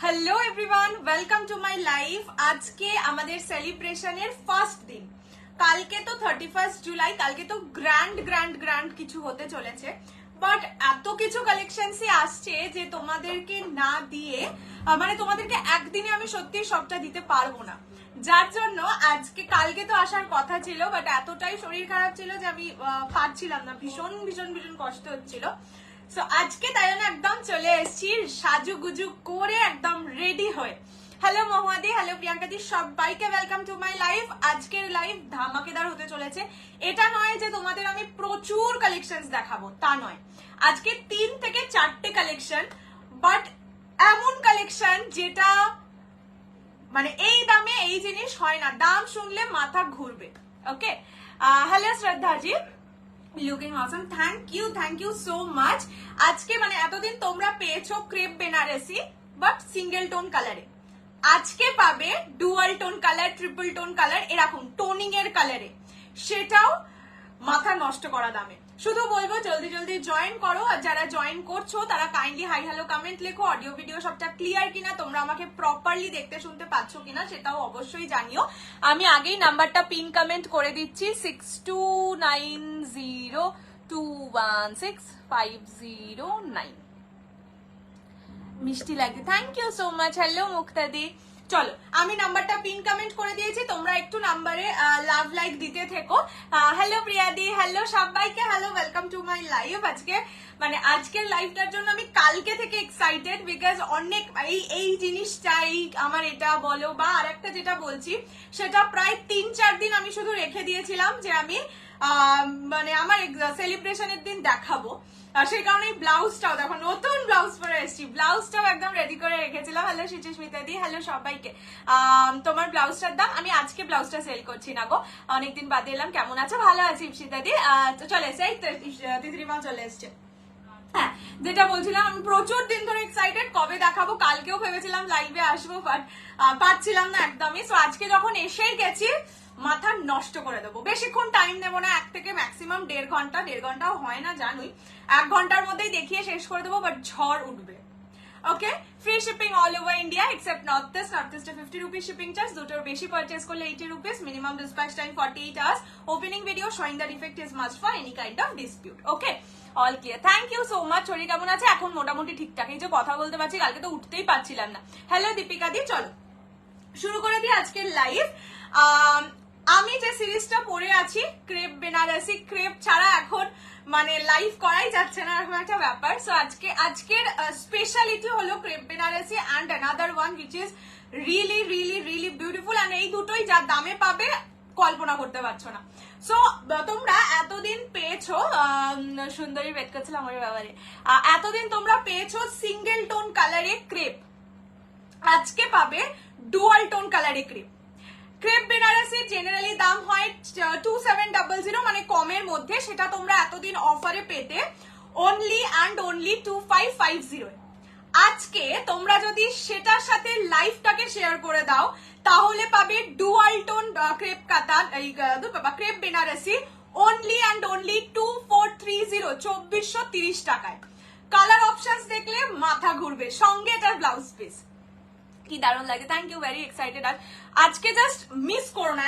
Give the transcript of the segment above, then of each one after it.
Hello everyone, welcome to my life. আজকে আমাদের সেলিব্রেশনের first দিন। কালকে তো 31 জুলাই, কালকে তো গ্র্যান্ড কিছু হতে চলেছে। বাট এত কিছু কালেকশনসই আসছে যে তোমাদেরকে না দিয়ে মানে তোমাদেরকে একদিনে আমি সত্যি সবটা দিতে পারবো না। যার জন্য আজকে কালকে তো আসার কথা ছিল, বাট এতটাই শরীর খারাপ ছিল যে আমি পারছিলাম না, ভীষণ ভীষণ ভীষণ কষ্ট হচ্ছিল। সো আজকে তাই জন্য একদম চলে এসেছি সাজুগুজু করে, একদম রেডি হয়ে। হ্যালো মহুয়াদি, হ্যালো প্রিয়াঙ্কাদি, সবাইকে ওয়েলকাম টু মাই লাইফ। আজকের লাইফ ধামাকেদার হতে চলেছে। এটা নয় যে তোমাদের আমি প্রচুর কালেকশন দেখাবো, তা নয়। আজকে 3 থেকে 4টে কালেকশন, বাট এমন কালেকশন যেটা মানে এই দামে এই জিনিস হয় না, দাম শুনলে মাথা ঘুরবে। ওকে, হ্যালো শ্রদ্ধাজি, looking Assam, thank you so much. আজকে মানে এতদিন তোমরা পেয়েছো crepe Banarasi but single tone কালারে, আজকে পাবে dual tone colour, triple tone colour, এরকম টোনিং এর কালারে, সেটাও মাথা নষ্ট করা দামে। শুধু বলবো জলদি জলদি জয়েন করো, আর যারা জয়েন করছো তারা কাইন্ডলি হাই হ্যালো কমেন্ট লেখো। অডিও ভিডিও সবটা ক্লিয়ার কিনা, তোমরা আমাকে প্রপারলি দেখতে শুনতে পাচ্ছ কিনা সেটাও অবশ্যই জানিও। আমি আগেই নাম্বারটা পিন কমেন্ট করে দিচ্ছি, 6290216509। মিষ্টি লাগছে, thank you so much. Hello Muktadi, চলো আমি নাম্বারটা পিন কমেন্ট করে দিয়েছি, তোমরা একটু নাম্বারে লাভ লাইক দিতে থেকো। হ্যালো প্রিয়াদি, হ্যালো সবাইকে, hello welcome to my live. আজকে মানে আজকের লাইভটার জন্য আমি কালকে থেকে এক্সাইটেড, বিকজ অনেক এই জিনিসটা, এই আমার এটা বলো বা আরেকটা যেটা বলছি সেটা প্রায় 3-4 দিন আমি শুধু রেখে দিয়েছিলাম যে আমি মানে আমার সেলিব্রেশনের দিন দেখাবো। সেই কারণে ব্লাউজটাও দেখো, নতুন ব্লাউজ পরে এসেছি, ব্লাউজটাও একদম রেডি করে রেখেছিলাম। হ্যালো সুচিস্মিতা দি, হ্যালো সবাইকে। তোমার ব্লাউজটার দাম, আমি আজকে ব্লাউজটা সেল করছি না গো, অনেকদিন বাদে এলাম। কেমন আছো? ভালো আছি ইপসিতা দি। চলে এসছে, এই তিতরিমাও চলে এসছে। হ্যাঁ, যেটা বলছিলাম, আমি প্রচুর দিন ধরে এক্সাইটেড, কবে দেখাবো। কালকেও ভেবেছিলাম লাইভে আসবো, বাট পাচ্ছিলাম না একদমই। সো আজকে যখন এসেই গেছি, মাথা নষ্ট করে দেবো। বেশিক্ষণ টাইম নেবো না, 1 থেকে ম্যাক্সিমাম 1.5 ঘন্টা, 1.5 ঘন্টাও হয় না জানুই, 1 ঘন্টার মধ্যেই দেখিয়ে শেষ করে দেবো, বাট ঝড় উঠবে। Okay, free shipping all over India except north east. North ইস্টে 50 রুপিস শিপিং চার্জ, দুটোর বেশি পারচেস করলে 80 rupees, minimum dispatch time 48 hours. Opening video showing the defect is must for any kind of dispute. Okay, all clear, thank you so much. শরীর কেমন আছে? এখন মোটামুটি ঠিকঠাক, এই যে কথা বলতে পারছি, কালকে তো উঠতেই পারছিলাম না। হ্যালো দীপিকা দি, চলো শুরু করে দিই আজকের লাইভ। আমি যে সিরিজটা পড়ে আছি ক্রেপ বেনারসি, ক্রেপ ছাড়া এখন মানে লাইভ করাই যাচ্ছে না, এরকম একটা ব্যাপার। সো আজকের স্পেশালিটি হলো crepe Banarasi and another one which is really really really beautiful. And এই দুটোই যা দামে পাবে কল্পনা করতে পারছো না। সো তোমরা এতদিন পেয়েছো, সুন্দরী ওয়েট করছিলাম আমার ব্যাপারে, এতদিন তোমরা পেয়েছো সিঙ্গেল টোন কালারে ক্রেপ, আজকে পাবে ডুয়াল টোন কালারে ক্রেপ। ক্রেপ বেনারসি জেনারেলি দাম হয় 2700, মানে কমের মধ্যে, সেটা তোমরা এতদিন অফারে পেতে অনলি অ্যান্ড অনলি 2550। আজকে তোমরা যদি সেটার সাথে লাইফটাকে শেয়ার করে দাও তাহলে পাবে ডুয়াল টোন ক্রেপ কাতান, এই crepe Banarasi only and only 2430, 2430 টাকায়। কালার অপশনস দেখলে মাথা ঘুরবে, সঙ্গে এটার ব্লাউজ পিস। কি দারুণ লাগে, থ্যাংক ইউ, ভেরি এক্সাইটেড। আজকে জাস্ট মিস করো না,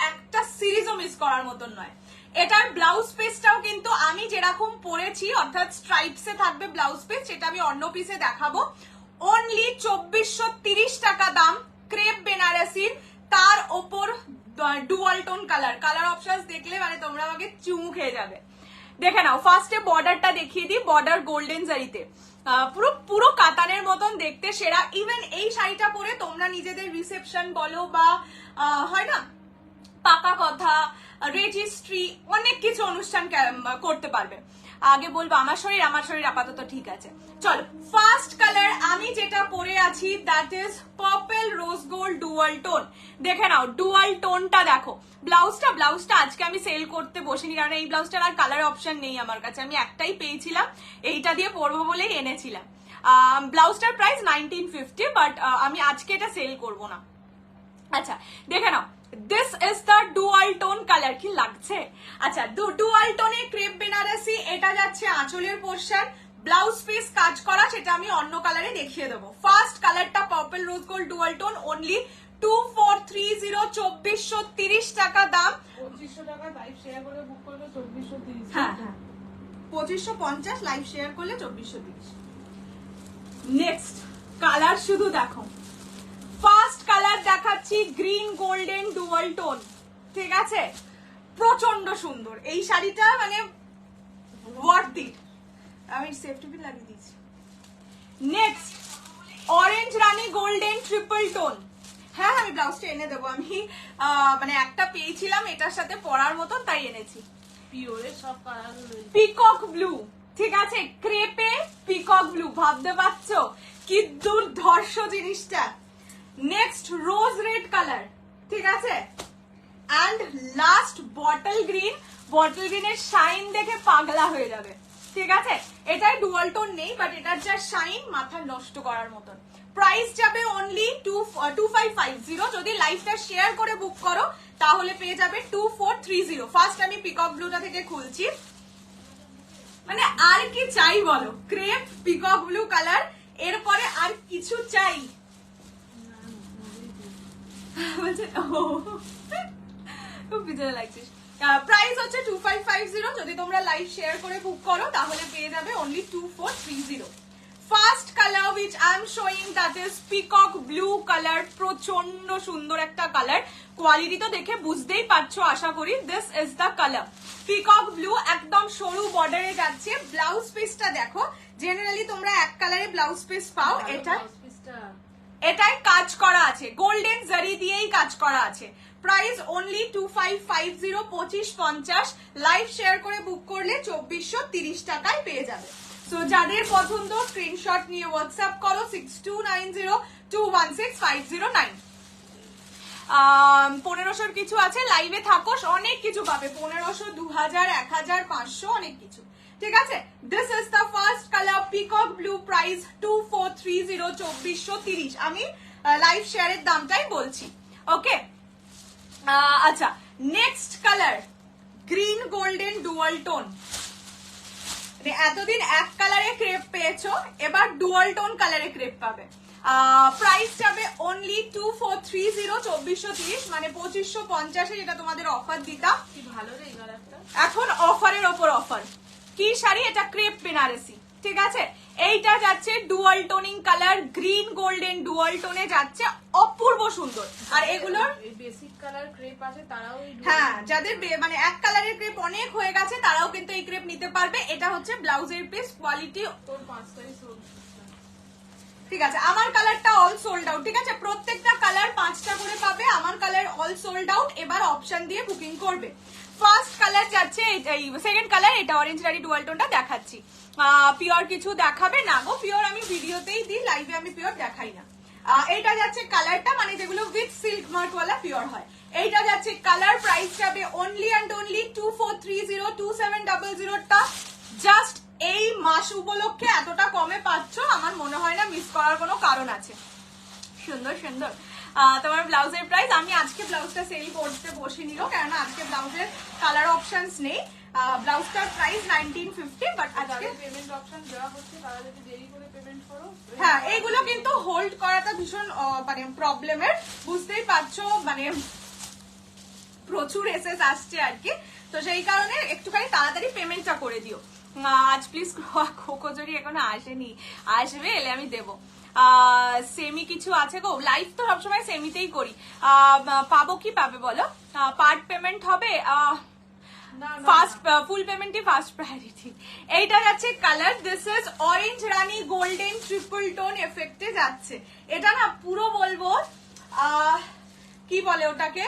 একটা সিরিজও মিস করার মতন নয়। এটার ব্লাউজ পিসটাও কিন্তু আমি যেরকম পরেছি, অর্থাৎ স্ট্রাইপসে থাকবে ব্লাউজ পিস, সেটা আমি অন্য পিসে দেখাবো। অনলি 2430 টাকা দাম ক্রেপ বেনারসির, তার ওপর ডুয়াল টোন কালার অপশনস দেখলে মানে তোমরা আমাকে চুমু খেয়ে যাবে। দেখে নাও, ফার্স্টে বর্ডারটা দেখিয়ে দিই, বর্ডার গোল্ডেন জারিতে, পুরো কাতানের মতন দেখতে, সেরা। ইভেন এই শাড়িটা পরে তোমরা নিজেদের রিসেপশন বলো বা হয় না পাকা কথা, রেজিস্ট্রি, অনেক কিছু অনুষ্ঠান করতে পারবে। আগে বলবো আমার শরীর আপাতত ঠিক আছে। চলো, ফার্স্ট কালার আমি যেটা পরে আছি that is purple rose gold dual tone. দেখে নাও ডুয়াল টোনটা দেখো। ব্লাউজটা আজকে আমি সেল করতে বসিনি, কারণ এই ব্লাউজটার আর কালার অপশন নেই আমার কাছে, আমি একটাই পেয়েছিলাম, এইটা দিয়ে পরবো বলেই এনেছিলাম। ব্লাউজটার প্রাইস 1950, বাট আমি আজকে এটা সেল করবো না। আচ্ছা দেখে নাও, this is the dual tone colour. কি লাগছে? আচ্ছা, ডুয়াল টোনে ক্রেপ বেনারসি, এটা যাচ্ছে আঁচলের পোর্শন, ব্লাউজ পিস কাজ করা, সেটা আমি অন্য কালারে দেখিয়ে দেবো। ফার্স্ট কালারটা purple rose gold dual tone, only 2430, 2430 টাকা দাম। 2500 টাকা লাইভ শেয়ার করে বুক করলে 2430। হ্যাঁ হ্যাঁ, 2550 লাইভ শেয়ার করলে 2430। নেক্সট কালার শুধু দেখো, ফার্স্ট কালার দেখাচ্ছি গ্রিন গোল্ডেন ডুয়াল টোন, ঠিক আছে? প্রচন্ড সুন্দর এই শাড়িটা, মানে ওয়ার্থ ইট। আমি সেফটি পিন লাগিয়ে দিয়েছি। Next orange rani golden triple tone. হ্যাঁ আমি ব্লাউজটা এনে দেবো, আমি মানে একটা পেয়েছিলাম এটার সাথে পরার মতন, তাই এনেছি। পিওরের সব কালারগুলো পিকক ব্লু, ঠিক আছে? ক্রেপে পিকক ব্লু, ভাবতে পারছো কি দুর্ধর্ষ জিনিসটা। নেক্সট রোজ রেড কালার, ঠিক আছে? And last bottle green. Bottle গ্রিনের শাইন দেখে পাগলা হয়ে যাবে, ঠিক আছে? এটাই ডুয়াল টোন নেই, বাট এটার যা শাইন মাথা নষ্ট করার মতন। প্রাইস যাবে অনলি 2550। যদি লাইভটা শেয়ার করে বুক করো তাহলে পেয়ে যাবে 2430। ফার্স্ট আমি পিকক ব্লুটা থেকে খুলছি, মানে আর কি চাই বলো? ক্রেপ পিকক ব্লু কালার, এরপরে আর কিছু চাই? খুব বিজয় লাগছিস। প্রাইস হচ্ছে 2550। যদি তোমরা লাইভ শেয়ার করে বুক করো তাহলে পেয়ে যাবে only 2430। First colour which I am showing, that is peacock blue colour. প্রচন্ড সুন্দর একটা কালার, কোয়ালিটি তো দেখে বুঝতেই পারছো আশা করি। This is the colour peacock blue, একদম সরু বর্ডারে যাচ্ছে। ব্লাউজ পিসটা দেখো, জেনারেলি তোমরা এক কালারে ব্লাউজ পিস পাও, এটাই কাজ করা আছে, গোল্ডেন জারি দিয়েই কাজ করা আছে। Price only 2550, 2550। লাইভ শেয়ার করে বুক করলে 2430 টাকায় পেয়ে যাবে। সো যাদের পছন্দ স্ক্রিনশট নিয়ে হোয়াটসঅ্যাপ করো 6290216509। 1500 কিছু আছে, লাইভে থাকো অনেক কিছু পাবে। 1500, 2000, 1000, 500, অনেক কিছু, ঠিক আছে? This is the first colour peacock blue, price 2430, 2430। আমি লাইভ শেয়ারের দামটাই বলছি, ওকে? আচ্ছা, next colour green golden dual tone. এতদিন এক কালারে ক্রেপ পেয়েছো, এবার ডুয়াল টোন কালারে ক্রেপ পাবে। প্রাইস যাবে অনলি 2430, 2430, মানে 2550, যেটা তোমাদের অফার দিতাম। কি ভালো রে এই কালারটা, এখন অফারের ওপর অফার। কি শাড়ি এটা? ক্রেপ বেনারসি, ঠিক আছে? এইটা যাচ্ছে dual toning colour, green golden dual টোনে যাচ্ছে, অপূর্ব সুন্দর। আর এগুলোর বেসিক কালার ক্রেপ আছে তারাও, হ্যাঁ যাদের মানে এক কালারের ক্রেপ অনেক হয়ে গেছে তারাও কিন্তু এই ক্রেপ নিতে পারবে। এটা হচ্ছে ব্লাউজের পিস, কোয়ালিটি তোর 5টাই সোল্ড, ঠিক আছে? আমার কালারটা অল সোল্ড আউট, ঠিক আছে? প্রত্যেকটা কালার 5টা করে পাবে, আমার কালার অল সোল্ড আউট। এবার অপশন দিয়ে বুকিং করবে। ফার্স্ট কালার যাচ্ছে, সেকেন্ড কালার এটা অরেঞ্জ রানি ডুয়াল টোনটা দেখাচ্ছি। পিওর কিছু দেখাবে না গো, পিওর আমি ভিডিওতেই দিই, লাইভে আমি পিওর দেখাই না। এইটা যাচ্ছে কালারটা, মানে যেগুলো উইথ সিল্ক মার্ক ওয়ালা পিওর হয়। এইটা যাচ্ছে কালার, প্রাইস যাবে অনলি অ্যান্ড অনলি 2430, 2700টা। জাস্ট এই মাস উপলক্ষে এতটা কমে পাচ্ছ, আমার মনে হয় না মিস করার কোনো কারণ আছে। সুন্দর সুন্দর তোমার ব্লাউজের প্রাইস। আমি আজকে ব্লাউজটা সেল করতে বসিনি গো, কেননা আজকে ব্লাউজের কালার অপশনস নেই। ব্লাউজটার প্রাইস 1950, বাট আজকে পেমেন্ট অপশন দেওয়া হচ্ছে, তারা যদি দেরি করে পেমেন্ট করো। হ্যাঁ, এইগুলো কিন্তু হোল্ড করাটা ভীষণ মানে প্রবলেমের, বুঝতেই পারছো, মানে প্রচুর এসএস আসছে আর কি, তো সেই কারণে একটুখানি তাড়াতাড়ি পেমেন্টটা করে দিও আজ প্লিজ। খোকোজরি এখনো আসেনি, আসবে, এলে আমি দেবো। সেমি কিছু আছে গো, লাইভ তো সবসময় সেমিতেই করি। পাবো কি পাবে বলো? পার্ট পেমেন্ট হবে, ফার্স্ট ফুল পেমেন্টই ফার্স্ট প্রায়োরিটি। এইটা যাচ্ছে colour, this is orange rani golden triple tone এফেক্টে যাচ্ছে। এটা না পুরো বলবো কি বলে ওটাকে,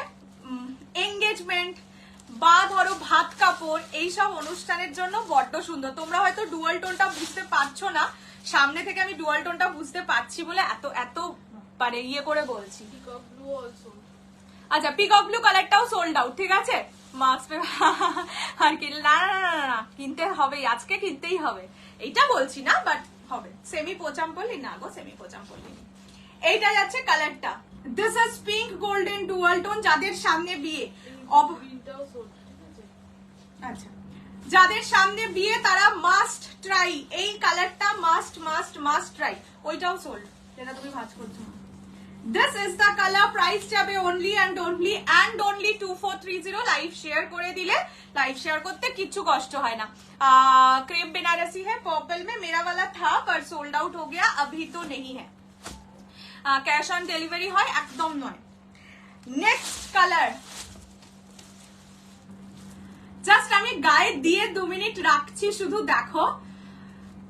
এঙ্গেজমেন্ট বা ধরো ভাত কাপড় এইসব অনুষ্ঠানের জন্য বড্ড সুন্দর। তোমরা হয়তো ডুয়াল টোনটা বুঝতে পারছো না, সামনে থেকে আমি ডুয়াল টোনটা বুঝতে পারছি বলে এত এত মানে ইয়ে করে বলছি। পিকক ব্লু অলসো, আচ্ছা পিকক ব্লু কালারটাও সোল্ড আউট, ঠিক আছে? মাস্ক আর কি, না না না না কিনতে হবে, আজকে কিনতেই হবে, এইটা বলছি না, বাট হবে। সেমি পোচাম পড়লি না গো, সেমি পোচাম পড়লি। এইটা যাচ্ছে কালারটা, this is pink golden dual tone, যাদের সামনে বিয়ে। আচ্ছা, যাদের সামনে বিয়ে তারা মাস্ট ট্রাই, এই কালারটা মাস্ট মাস্ট মাস্ট ট্রাই। ওইটাও সোল্ড, যেটা তুমি ভাঁজ করছো। This is the color, price যাবে only and only 2430। Live share করে দিলে, লাইভ শেয়ার করতে কিচ্ছু কষ্ট হয় না। क्रेप बनारसी है पर्पल में, मेरा वाला था पर सोल्ड आउट हो गया, अभी तो नहीं है। कैश ऑन डिलीवरी হয় একদম নয়। নেক্সট কালার, জাস্ট আমি গায়ে দিয়ে 2 মিনিট রাখছি, শুধু দেখো।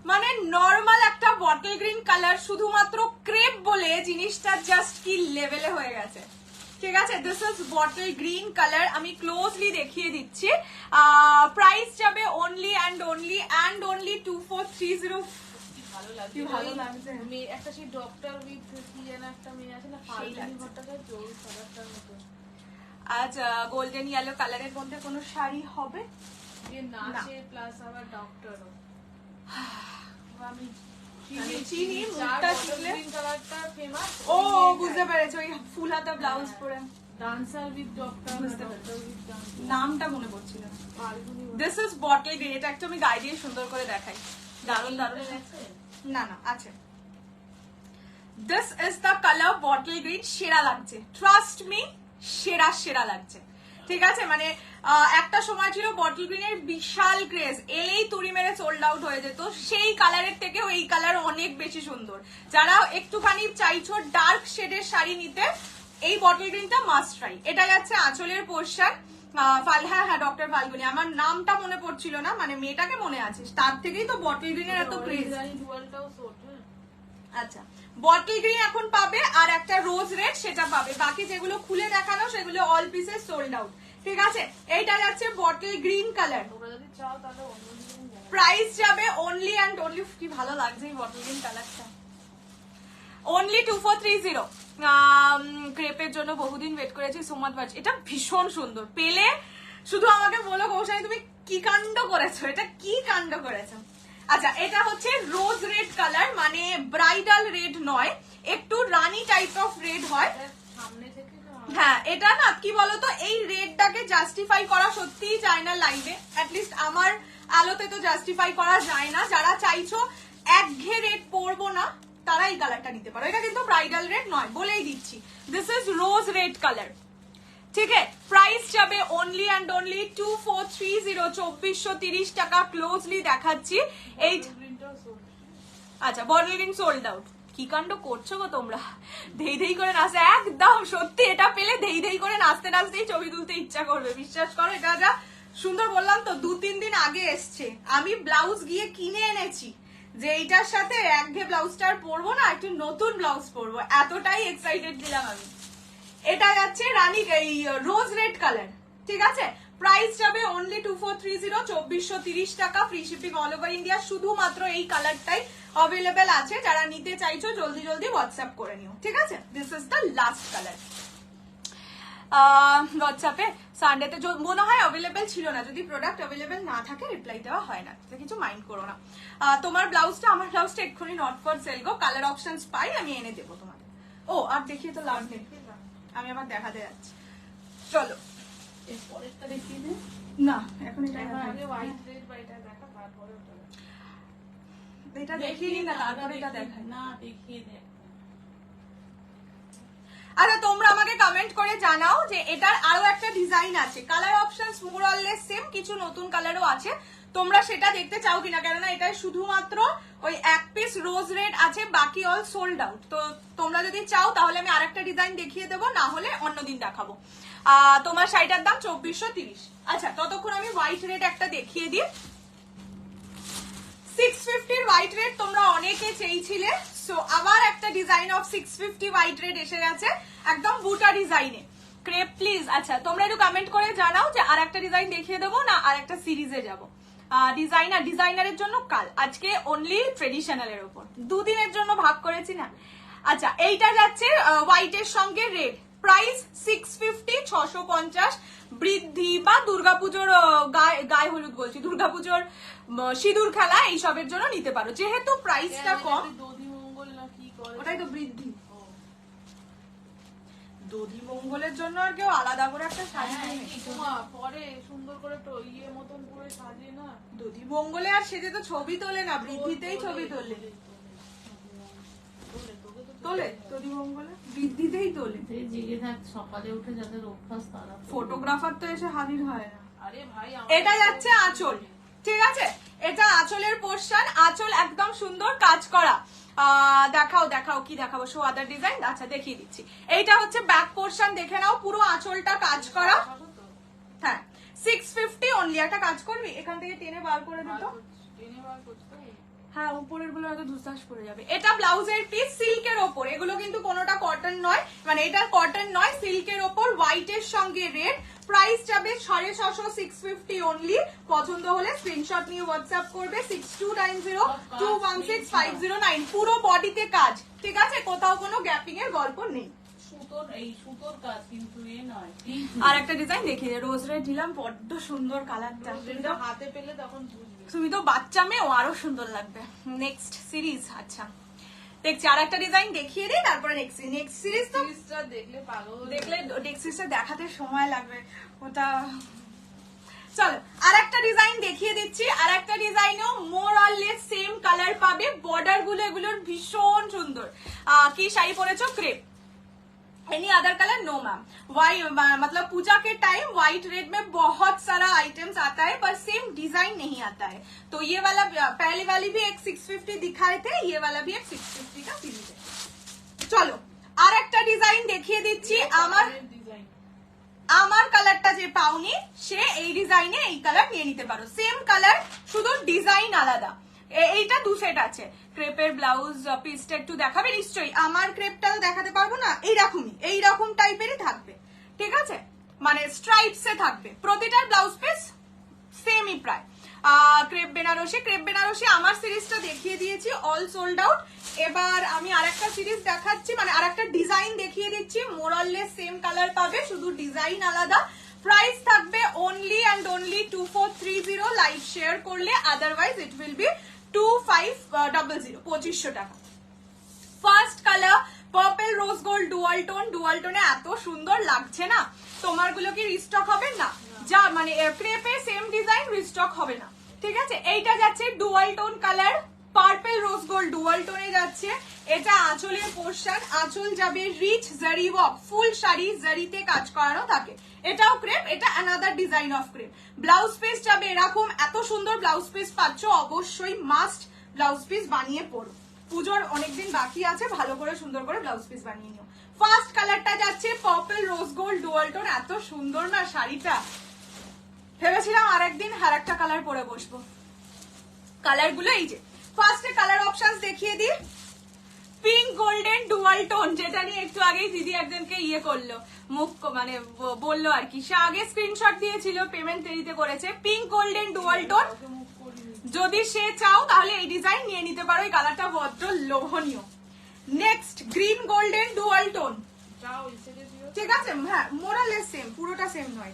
মানে নরমাল একটা বটল গ্রিন কালার, শুধুমাত্র ক্রেপ বলে জিনিসটা জাস্ট কি লেভেলে হয়ে গেছে। ঠিক আছে, this is bottle green colour, আমি ক্লোজলি দেখিয়ে দিচ্ছি। প্রাইস যাবে only and only 2430। ভালো লাগছে, ভালো লাগছে। একটা সেই ডক্টর উইথ কি যেন একটা মেয়ে আছে না, ফাল্গুনি ভট্টাচার্য, ওই কালারটার মতো। আজ গোল্ডেন ইয়েলো কালারের মধ্যে কোনো শাড়ি হবে? যে নাচে প্লাস আবার ডক্টরও। আমি চিনি, মুখটা চিনলে। গ্রিন কালারটা ফেমাস। ও বুঝতে পেরেছি, ওই ফুল হাতা ব্লাউজ পরে ডান্সার উইথ ডক্টর, বুঝতে ডক্টর উইথ ডান্সার। নামটা মনে পড়ছিল না। Falguni this is bottle green, এটা একটু আমি গায়ে দিয়ে সুন্দর করে দেখাই। দারুণ দারুণ আছে। না না আছে। This is the colour bottle green, সেরা লাগছে, ট্রাস্ট মি, সেরা সেরা লাগছে। ঠিক আছে, মানে একটা সময় ছিল বটল গ্রিনের বিশাল ক্রেজ, এলেই তুড়ি মেরে সোল্ড আউট হয়ে যেত। সেই কালারের থেকেও এই কালার অনেক বেশি সুন্দর। যারা একটুখানি চাইছো ডার্ক শেডের শাড়ি নিতে, এই বটল গ্রিনটা মাস্ট ট্রাই। এটা যাচ্ছে আঁচলের পোর্শন। হ্যাঁ হ্যাঁ, ডক্টর ফাল্গুনি, আমার নামটা মনে পড়ছিল না, মানে মেয়েটাকে মনে আছে, তার থেকেই তো বটল গ্রিনের এত ক্রেজ। ডুয়ালটাও সোট। আচ্ছা, বটল গ্রিন এখন পাবে, আর একটা রোজ রেড সেটা পাবে। বাকি যেগুলো খুলে দেখানো সেগুলো অল পিসেস সোল্ড আউট। ঠিক আছে, এইটা যাচ্ছে বটল গ্রিন কালার। তোমরা যদি চাও তাহলে অন্য দিন যাবে। প্রাইস যাবে only and only, কি ভালো লাগছে এই বটল গ্রিন কালারটা, only 2430। ক্রেপের জন্য বহুদিন ওয়েট করেছি, সো মাচ মাচ। এটা ভীষণ সুন্দর, পেলে শুধু আমাকে বলো কৌশানী তুমি কি কাণ্ড করেছো, এটা কি কাণ্ড করেছো। আচ্ছা, এটা হচ্ছে রোজ রেড কালার, মানে ব্রাইডাল রেড নয়, একটু রানী টাইপ অফ রেড হয়। সামনে থেকে হ্যাঁ, এটা না কি বলতো, এই রেডটাকে জাস্টিফাই করা সত্যিই যায় না লাইভে, অ্যাটলিস্ট আমার আলোতে তো জাস্টিফাই করা যায় না। যারা চাইছো একঘেয়ে রেড পরবো না, তারা এই কালারটা নিতে পারো। এটা কিন্তু ব্রাইডাল রেড নয়, বলেই দিচ্ছি। This is rose red colour. ঠিক আছে, প্রাইস যাবে only and only 2430, 2430 টাকা। ক্লোজলি দেখাচ্ছি এই। গ্রিনটাও সোট। আচ্ছা, বটল গ্রিন সোল্ড আউট। কি কাণ্ড করছো গো তোমরা, ধেই ধেই করে নাচে, একদম সত্যি এটা পেলে ধেই ধেই করে নাচতে নাচতেই ছবি তুলতে ইচ্ছা করবে, বিশ্বাস করো। এটা যা সুন্দর বললাম তো, 2-3 দিন আগে এসছে, আমি ব্লাউজ গিয়ে কিনে এনেছি যে এইটার সাথে একঘেয়ে ব্লাউজটা আর পরবো না, একটু নতুন ব্লাউজ পরবো, এতটাই এক্সাইটেড ছিলাম আমি। এটা যাচ্ছে রানী এই রোজ রেড কালার। ঠিক আছে, প্রাইস যাবে only 2430, 2430 টাকা। Free shipping all over India. শুধুমাত্র এই কালারটাই অ্যাভেলেবেল আছে, যারা নিতে চাইছো জলদি জলদি হোয়াটসঅ্যাপ করে নিও। ঠিক আছে, this is the last colour. হোয়াটসঅ্যাপে সানডেতে মনে হয় অ্যাভেলেবেল ছিল না, যদি প্রোডাক্ট অ্যাভেলেবেল না থাকে রিপ্লাই দেওয়া হয় না, কিছু মাইন্ড করো না। তোমার ব্লাউজটা, আমার ব্লাউজটা এক্ষুনি not for sale go, colour options পাই, আমি এনে দেবো তোমাদের। ও আর দেখিয়ে তো লাভ নেই, আমি আবার দেখাতে যাচ্ছি। চলো এর পরেরটা দেখিয়ে দে। না, এখন এটা আগে হোয়াইট রেড বা এটা দেখা, তারপরে ওটা এটা দেখিয়ে নি না, তারপরে এটা দেখাই না, দেখিয়ে দে। আচ্ছা, তোমরা আমাকে কমেন্ট করে জানাও যে এটার আরো একটা ডিজাইন আছে, colour options more or less same, কিছু নতুন কালারও আছে, তোমরা সেটা দেখতে চাও কিনা। কেননা এটা শুধুমাত্র ওই এক পিস রোজ রেড আছে, বাকি অল সোল্ড আউট। তো তোমরা যদি চাও তাহলে আমি আরেকটা ডিজাইন দেখিয়ে দেবো, না হলে অন্যদিন দেখাবো। তোমার শাড়িটার দাম 2430। আচ্ছা, ততক্ষণ আমি হোয়াইট রেড একটা দেখিয়ে দিই। 650 হোয়াইট রেড তোমরা অনেকে চেয়েছিলে, সো আবার একটা ডিজাইন অফ 650 হোয়াইট রেড এসে গেছে, একদম বুটা ডিজাইনে। Crepe please. আচ্ছা, তোমরা একটু কমেন্ট করে জানাও যে আর একটা ডিজাইন দেখিয়ে দেবো না আর একটা সিরিজে যাবো। ডিজাইনারের জন্য কাল, আজকে অনলি ট্রেডিশনালের উপর, দুদিনের জন্য ভাগ করেছি না। আচ্ছা, এইটা যাচ্ছে হোয়াইটের সঙ্গে রেড, প্রাইস 650, 650। বৃদ্ধি বা দুর্গাপুজোর গায়ে হলুদ বলছি, দুর্গাপুজোর সিঁদুর খেলা এইসবের জন্য নিতে পারো, যেহেতু প্রাইসটা কম। দধি মঙ্গল না কি করে, ওটাই তো বৃদ্ধি। দধি মঙ্গলের জন্য আর কেউ আলাদা করে একটা শাড়ি হ্যাঁ, নেবে? এই তোমা পরে সুন্দর করে তো ইয়ে মতন করে সাজিয়ে না দধি মঙ্গলে আর সেজে তো ছবি তোলে না, বৃদ্ধিতেই ছবি তোলে। তোলে দধি মঙ্গলে বৃদ্ধিতেই তোলে। সেই জেগে থাক, সকালে উঠে যাদের অভ্যাস তারা তো- ফটোগ্রাফার তো এসে হাজির হয় না। আরে ভাই এটা যাচ্ছে আঁচল, ঠিক আছে? এটা আঁচলের পোর্শন, আঁচল একদম সুন্দর কাজ করা। দেখাও দেখাও, কি দেখাবো? শো আদার ডিজাইন। আচ্ছা দেখিয়ে দিচ্ছি। এইটা হচ্ছে ব্যাক পোর্শন, দেখে নাও, পুরো আঁচলটা কাজ করা। হ্যাঁ 650 অনলি। একটা কাজ করবি, এখান থেকে টেনে বার করে দিত। হ্যাঁ উপরের গুলো হয়তো ধুসাস পড়ে যাবে। এটা ব্লাউজের পিস, সিল্কের ওপর। এগুলো কিন্তু কোনোটা কটন নয়, মানে এটা কটন নয়, সিল্কের ওপর, হোয়াইটের সঙ্গে রেড। প্রাইস যাবে 650, 650 অনলি। পছন্দ হলে স্ক্রিনশট নিয়ে হোয়াটসঅ্যাপ করবে 6290216509। পুরো বডিতে কাজ, ঠিক আছে? কোথাও কোনো গ্যাপিং এর গল্প নেই। সুতোর, এই সুতোর কাজ কিন্তু এ নয়। আর একটা ডিজাইন দেখিয়ে রোজ রেড দিলাম, বড্ড সুন্দর কালারটা। হাতে পেলে তখন বুঝবে। তুমি তো বাচ্চা মেয়ে, ও আরো সুন্দর লাগবে। Next series. আচ্ছা দেখছি আর একটা ডিজাইন দেখিয়ে দিই, তারপরে নেক্সট সিরিজ। তো সিরিজটা দেখলে পাগল হয়ে দেখলে নেক্সট সিরিজটা দেখাতে সময় লাগবে ওটা। চলো আর একটা ডিজাইন দেখিয়ে দিচ্ছি। আর একটা ডিজাইনও more or less same colour পাবে। বর্ডার গুলো এগুলোর ভীষণ সুন্দর। কি শাড়ি পরেছো? Crepe. Any other colour no ma'am. White मतलब पूजा के टाइम व्हाइट रेड में बहुत सारा आइटम्स आता है, पर सेम डिजाइन नहीं आता है। तो ये वाला पहले वाली भी एक 650 दिखाए थे, ये वाला भी एक 650 का सीरीज है। চলো আর একটা ডিজাইন দেখিয়ে দিচ্ছি। আমার কালারটা যে পাওনি সে এই ডিজাইনে এই কালার নিয়ে নিতে পারো। সেম কালার, শুধু ডিজাইন আলাদা। এইটা দু সেট আছে। ক্রেপের ব্লাউজ পিসটা একটু দেখাবে নিশ্চয়ই। আমার ক্রেপটাও দেখাতে পারবো না, এইরকম টাইপেরই থাকবে, ঠিক আছে? মানে স্ট্রাইপস এ থাকবে। প্রতিটার ব্লাউজ পিস সেমই প্রায়। ক্রেপ বেনারসি আমার সিরিজটা দেখিয়ে দিয়েছি, অল সোল্ড আউট। এবার আমি আরেকটা সিরিজ দেখাচ্ছি, মানে আরেকটা ডিজাইন দেখিয়ে দিচ্ছি। More or less same colour পাবে, শুধু ডিজাইন আলাদা। প্রাইস থাকবে only and only 2430। Live share করলে, আদারওয়াইজ ইট উইল বি 2500, 2500 টাকা। First colour purple rose gold dual tone. Dual টোনে এত সুন্দর লাগছে না। তোমার গুলো কি রিস্টক হবে না? যা মানে ক্রেপে সেম ডিজাইন রিস্টক হবে না, ঠিক আছে? এইটা যাচ্ছে dual tone colour, purple rose gold dual টোনে যাচ্ছে। এটা আঁচলের পোর্শন, আঁচল যাবে রিচ জারি ওয়ার্ক, ফুল শাড়ি জারিতে কাজ করানো থাকে। এটাও ক্রেপ, এটা another design of crepe. Blouse piece যাবে এরকম। এত সুন্দর ব্লাউজ পিস পাচ্ছ, অবশ্যই মাস্ট ব্লাউজ পিস বানিয়ে পড়ো। পুজোর অনেকদিন বাকি আছে, ভালো করে সুন্দর করে ব্লাউজ পিস বানিয়ে নিও। ফার্স্ট কালারটা যাচ্ছে purple rose gold dual tone. এত সুন্দর না শাড়িটা, ভেবেছিলাম আর একদিন আর একটা কালার পরে বসবো। কালার গুলো এই যে, ফার্স্টে কালার অপশনস দেখিয়ে দিই। পিঙ্ক গোল্ডেন ডুয়াল টোন, যেটা নিয়ে একটু আগেই দিদি একজনকে ইয়ে করলো, মুখ মানে বললো আর কি। সে আগে স্ক্রিনশট দিয়েছিল, পেমেন্ট দেরিতে করেছে। পিঙ্ক গোল্ডেন ডুয়াল টোন, যদি সে চাও তাহলে এই ডিজাইন নিয়ে নিতে পারো। এই কালারটা বড্ড লোভনীয়। Next green golden dual tone, ঠিক আছে? হ্যাঁ মোরালেস সেম, পুরোটা সেম নয়।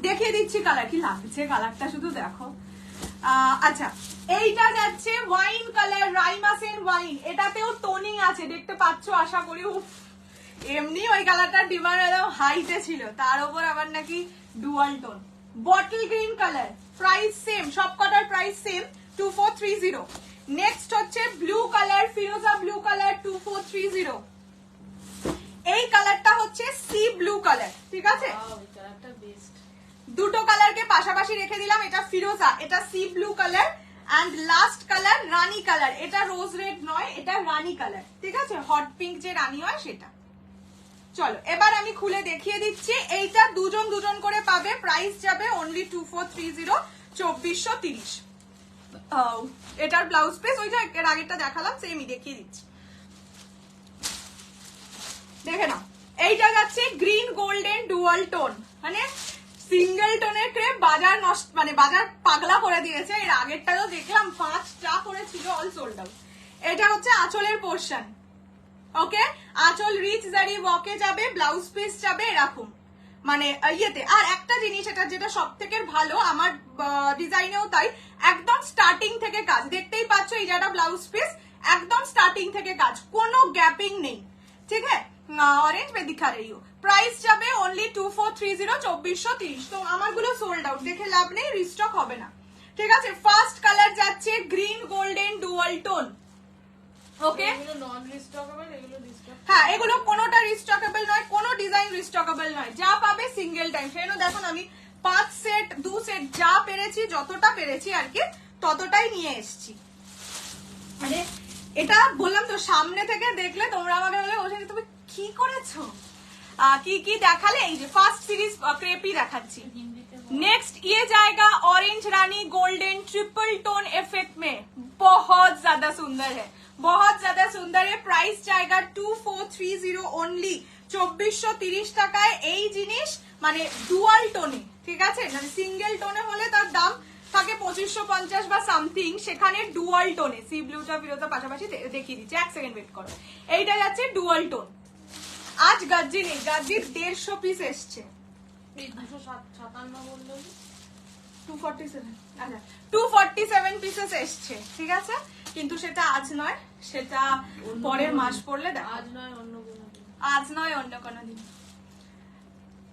দেখিয়ে দিচ্ছি কালার, কি লাগছে কালারটা শুধু দেখো। আচ্ছা এইটা যাচ্ছে ওয়াইন কালার, রাইমাসেন ওয়াইন। এটাতেও টোনিং আছে, দেখতে পাচ্ছ আশা করি। এমনি ওই কালারটার ডিমান্ড একদম হাইতে ছিল, তার উপর আবার নাকি dual tone. Bottle green colour, price same, সবকটার প্রাইস সেম, 2430। নেক্সট হচ্ছে ব্লু কালার, ফিরোজা ব্লু কালার, 2430। এই কালারটা হচ্ছে সি ব্লু কালার, ঠিক আছে? দুটো কালারকে পাশাপাশি রেখে দিলাম। এটা ফিরোজা, এটা sea blue colour, and last colour রানী কালার। এটা রোজ রেড নয়, এটা রানী কালার, ঠিক আছে? হট পিঙ্ক যে রানী হয় সেটা। চলো এবার আমি খুলে দেখিয়ে দিচ্ছি। এইটা দুজন দুজন করে পাবে। প্রাইস যাবে অনলি 2430, 2430। এটার ব্লাউজ পিস ওইটা এর আগেরটা দেখালাম, সেমই দেখিয়ে দিচ্ছি, দেখে নাও। এইটা যাচ্ছে গ্রিন গোল্ডেন ডুয়াল টোন, মানে সিঙ্গেল টোনের ক্রেপ বাজার নষ্ট, মানে বাজার পাগলা করে দিয়েছে। এর আগেরটাও দেখলাম 5টা করেছিল, অল সোল্ড আউট। এটা হচ্ছে আঁচলের পোর্শন, ওকে? আঁচল রিচ জারি ওয়াকে যাবে, ব্লাউজ পিস যাবে এরকম, মানে ইয়েতে। আর একটা জিনিস, এটা যেটা সব থেকে ভালো, আমার ডিজাইনেও তাই, একদম স্টার্টিং থেকে কাজ। দেখতেই পাচ্ছ এই যেটা ব্লাউজ পিস, একদম স্টার্টিং থেকে কাজ, কোনো গ্যাপিং নেই, ঠিক আছে? ऑरेंज में दिखा रही हूँ। प्राइস যাবে only 2430 2430। তো আমারগুলো সোল্ড আউট, দেখে লাভ নেই, রিস্টক হবে না। ঠিক আছে, ফার্স্ট কালার যাচ্ছে গ্রিন গোল্ডেন ডুয়াল টোন। ওকে, এগুলো নন রিস্টকেবল, এগুলো রিস্টক। হ্যাঁ, এগুলো কোনোটা রিস্টকেবল নয়, কোনো ডিজাইন রিস্টকেবল নয়, যা পাবে সিঙ্গেল টাইম। সেজন্য দেখুন আমি 5 সেট 2 সেট যা পেরেছি, যতটা পেরেছি আর কি ততটাই নিয়ে এসেছি। মানে এটা বললাম তো, সামনে থেকে দেখলে তোমরা আমাকে বলে ওখানে তুমি কি করেছো, কি কি দেখালে। এই যে ফার্স্ট সিরিজ ক্রেপই দেখাচ্ছি। হিন্দিতে नेक्स्ट ये जाएगा ऑरेंज रानी गोल्डन ट्रिपल टोन इफेक्ट में, बहुत ज्यादा सुंदर है, बहुत ज्यादा सुंदर है। प्राइस जाएगा 2430 ओनली 2430 টাকায়। এই জিনিস মানে ডুয়াল টোনে, ঠিক আছে, মানে সিঙ্গেল টোনে হলে তার দাম থাকে 2550 বা সামথিং, সেখানে ডুয়াল টোনে সি ব্লুটা ফিরোজা পাশাপাশি দেখিয়ে দিচ্ছি, এক সেকেন্ড ওয়েট করো। এইটা যাচ্ছে ডুয়াল টোন। আজ গাজ্জি নেই, গাজ্জির 150 পিস এসছে। এই 257 বললো 247, আচ্ছা 247 পিসেস এসছে, ঠিক আছে, কিন্তু সেটা আজ নয়, সেটা পরের মাস পড়লে দেখো। আজ নয় অন্য কোনো দিন। আজ নয় অন্য কোনো দিন,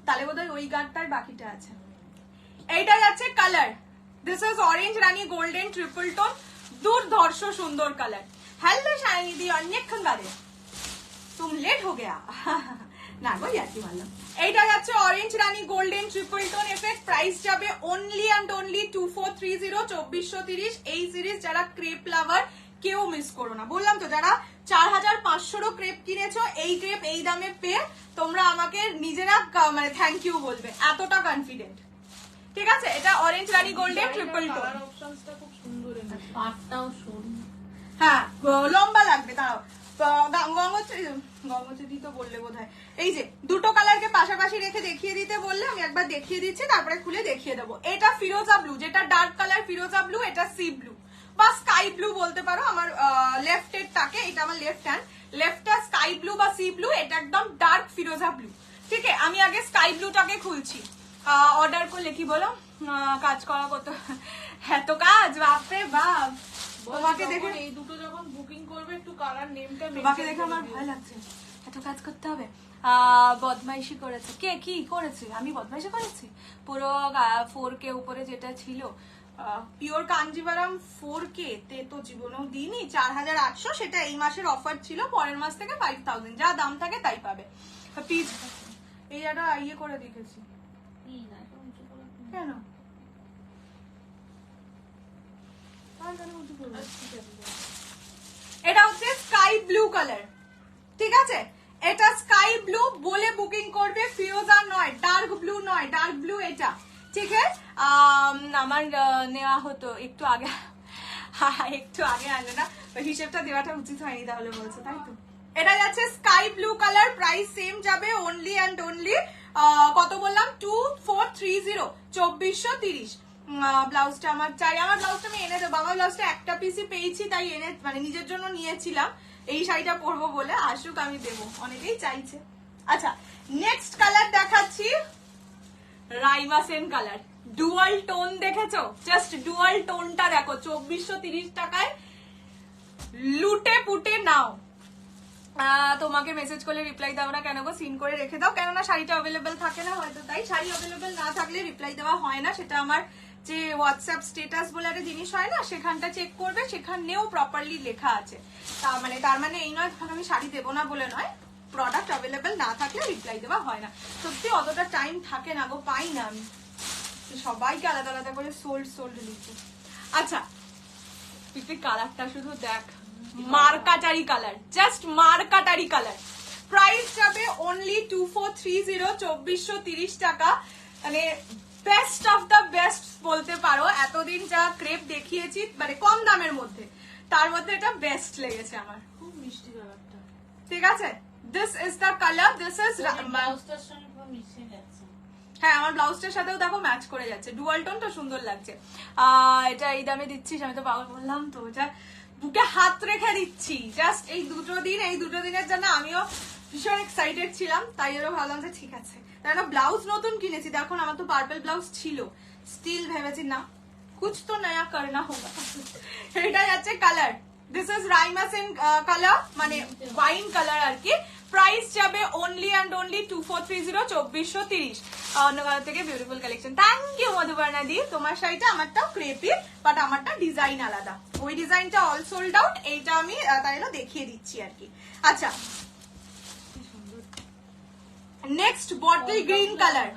তাহলে বোধহয় ওই গানটার বাকিটা আছে। এইটা যাচ্ছে colour, this is orange rani golden triple tone, দুর্ধর্ষ সুন্দর কালার। হ্যালো শাইনি দি, অনেকক্ষণ বাদে তুম লেট হো গয়া না গো, ইয়ার্কি মারলাম। এইটা যাচ্ছে orange rani golden triple tone effect. Price যাবে অনলি অ্যান্ড অনলি 2430 2430। এই সিরিজ যারা ক্রেপ লাভার কেউ মিস করো না, বললাম তো, যারা 4500 ক্রেপ কিনেছো, এই ক্রেপ এই দামে পেয়ে তোমরা আমাকে নিজেরা মানে থ্যাংক ইউ বলবে, এতটা কনফিডেন্ট। ঠিক আছে, এটা orange rani golden triple tone. Colour অপশনসটা খুব সুন্দর এনেছে। পাটটাও সরু। হ্যাঁ, লম্বা লাগবে, দাঁড়াও, গঙ্গোত্রী তো বললে বোধহয়। এই যে দুটো কালারকে পাশাপাশি রেখে দেখিয়ে দিতে বললে, আমি একবার দেখিয়ে দিচ্ছি, তারপরে খুলে দেখিয়ে দেবো। এটা ফিরোজা ব্লু, যেটা ডার্ক কালার ফিরোজা ব্লু, এটা সি ব্লু বা স্কাই ব্লু বলতে পারো। আমার লেফট এরটাকে, এটা আমার লেফট হ্যান্ড, লেফটটা স্কাই ব্লু বা সি ব্লু, এটা একদম ডার্ক ফিরোজা ব্লু। ঠিক আছে, আমি আগে স্কাই ব্লুটাকে খুলছি। অর্ডার করলে কি বলো, কাজ করা কত, এত কাজ, বাপরে বাপ। তোমাকে দেখে, এই দুটো যখন বুকিং করবে একটু কালার নেমটা তোমাকে দেখে আমার ভয় লাগছে, এত কাজ করতে হবে। বদমাইশি করেছে কে, কি করেছে, আমি বদমাইশি করেছি? পুরো 4K উপরে যেটা ছিল পিওর কাঞ্জিভারাম 4K তে তো জীবনেও দিইনি, 4800, সেটা এই মাসের অফার ছিল, পরের মাস থেকে 5000, যা দাম থাকে তাই পাবে। পিস এই একটা ইয়ে করে দেখেছি, কেন এটা হচ্ছে স্কাই ব্লু কালার, ঠিক আছে, এটা স্কাই ব্লু বলে বুকিং করবে, ফিরোজা নয়, ডার্ক ব্লু নয়, ডার্ক ব্লু এটা, ঠিক আছে। আমার নেওয়া হতো একটু আগে, একটু আগে আনলে না, হিসেবটা দেওয়াটা উচিত হয়নি, তাহলে বলছো, তাই তো। এটা যাচ্ছে sky blue colour, price same যাবে অনলি অ্যান্ড অনলি কত বললাম, 2430 2430। ব্লাউজটা আমার চাই, আমার ব্লাউজটা আমি এনে দেবো, আমার ব্লাউজটা একটা পিসি পেয়েছি, তাই এনে মানে নিজের জন্য নিয়েছিলাম, এই শাড়িটা পরবো বলে, আসুক আমি দেবো, অনেকেই চাইছে। আচ্ছা, নেক্সট কালার দেখাচ্ছি, Raima Sen colour, dual tone, দেখেছো, জাস্ট ডুয়াল টোনটা দেখো, 2430 টাকায় লুটে পুটে নাও। তোমাকে মেসেজ করলে রিপ্লাই দাও না কেন গো, সিন করে রেখে দাও, কেননা শাড়িটা অ্যাভেলেবেল থাকে না হয়তো, তাই। শাড়ি অ্যাভেলেবেল না থাকলে রিপ্লাই দেওয়া হয় না, সেটা আমার যে হোয়াটসঅ্যাপ স্টেটাস বলে একটা জিনিস হয় না, সেখানটা চেক করবে, সেখানেও প্রপারলি লেখা আছে। তার মানে এই নয় আমি শাড়ি দেবো না বলে নয়, প্রোডাক্ট অ্যাভেলেবেল না থাকলে রিপ্লাই দেওয়া হয় না। সত্যি অতটা টাইম থাকে না গো, পাই না আমি, সবাইকে আলাদা আলাদা করে সোল্ড লিখে। আচ্ছা, তুই কালারটা শুধু দেখ, মার্কাটারি কালার, জাস্ট মার্কাটারি কালার। প্রাইস যাবে অনলি 2430 2430 টাকা, মানে বেস্ট অফ দ্য বেস্ট বলতে পারো। এতদিন যা ক্রেপ দেখিয়েছি মানে কম দামের মধ্যে, তার মধ্যে এটা বেস্ট লেগেছে আমার, খুব মিষ্টি কালারটা। ঠিক আছে, this is the colour, this is, ব্লাউজটার সঙ্গে পুরো মিশে যাচ্ছে। হ্যাঁ, আমার ব্লাউজটার সাথেও দেখো ম্যাচ করে যাচ্ছে, ডুয়াল টোনটা সুন্দর লাগছে। এটা এই দামে দিচ্ছিস, আমি তো পাগল বললাম তো, এটা বুকে হাত রেখে দিচ্ছি, জাস্ট এই দুটো দিনের জন্য আমিও ভীষণ এক্সাইটেড ছিলাম, তাই জন্য ভাবলাম যে ঠিক আছে। তাই ব্লাউজ নতুন কিনেছি, দেখো আমার তো পার্পল ব্লাউজ ছিল, স্টিল ভেবেছি না কুছ তো নয়া করনা হোগা। এটা যাচ্ছে colour, this is Raima Sen colour, মানে ওয়াইন কালার আর কি। প্রাইস যাবে অনলি অ্যান্ড অনলি 2430 অন্য কারো থেকে বিউটিফুল কালেকশন। থ্যাংক ইউ মধুবর্ণা দি। তোমার শাড়িটা আমারটাও ক্রেপি, বাট আমারটা ডিজাইন আলাদা। ওই ডিজাইনটা অল সোল্ড আউট, এইটা আমি তাই জন্য দেখিয়ে দিচ্ছি আর কি। আচ্ছা, নেক্সট বটল গ্রিন কালার।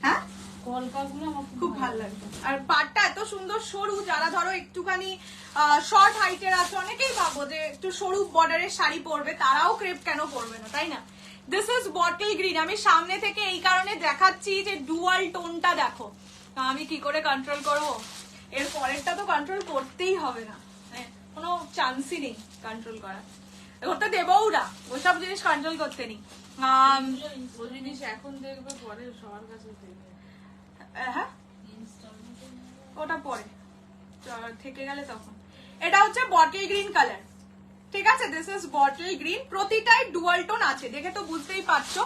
হ্যাঁ, কলকাগুলো আমার খুব ভালো লাগবে। আর পাটটা এত সুন্দর সরু, যারা ধরো একটুখানি শর্ট হাইটের আছে, অনেকেই ভাবো যে একটু সরু বর্ডারের শাড়ি পরবে, তারাও ক্রেপ কেন পরবে না, তাই না? This is bottle green. আমি সামনে থেকে এই কারণে দেখাচ্ছি যে ডুয়াল টোনটা দেখো। আমি কি করে কন্ট্রোল করবো? এর পরেরটা তো কন্ট্রোল করতেই হবে না, কোনো চান্সই নেই কন্ট্রোল করা, করতে দেবও না, ওইসব জিনিস কন্ট্রোল করতে নেই। ওই জিনিস এখন দেখবে, পরে সবার কাছে দেখবে। হ্যাঁ, ওটা পরে থেকে গেলে তখন। এটা হচ্ছে বটল গ্রিন কালার, ঠিক আছে? This is bottle green. প্রতিটাই ডুয়াল টোন আছে, দেখে তো বুঝতেই পারছো।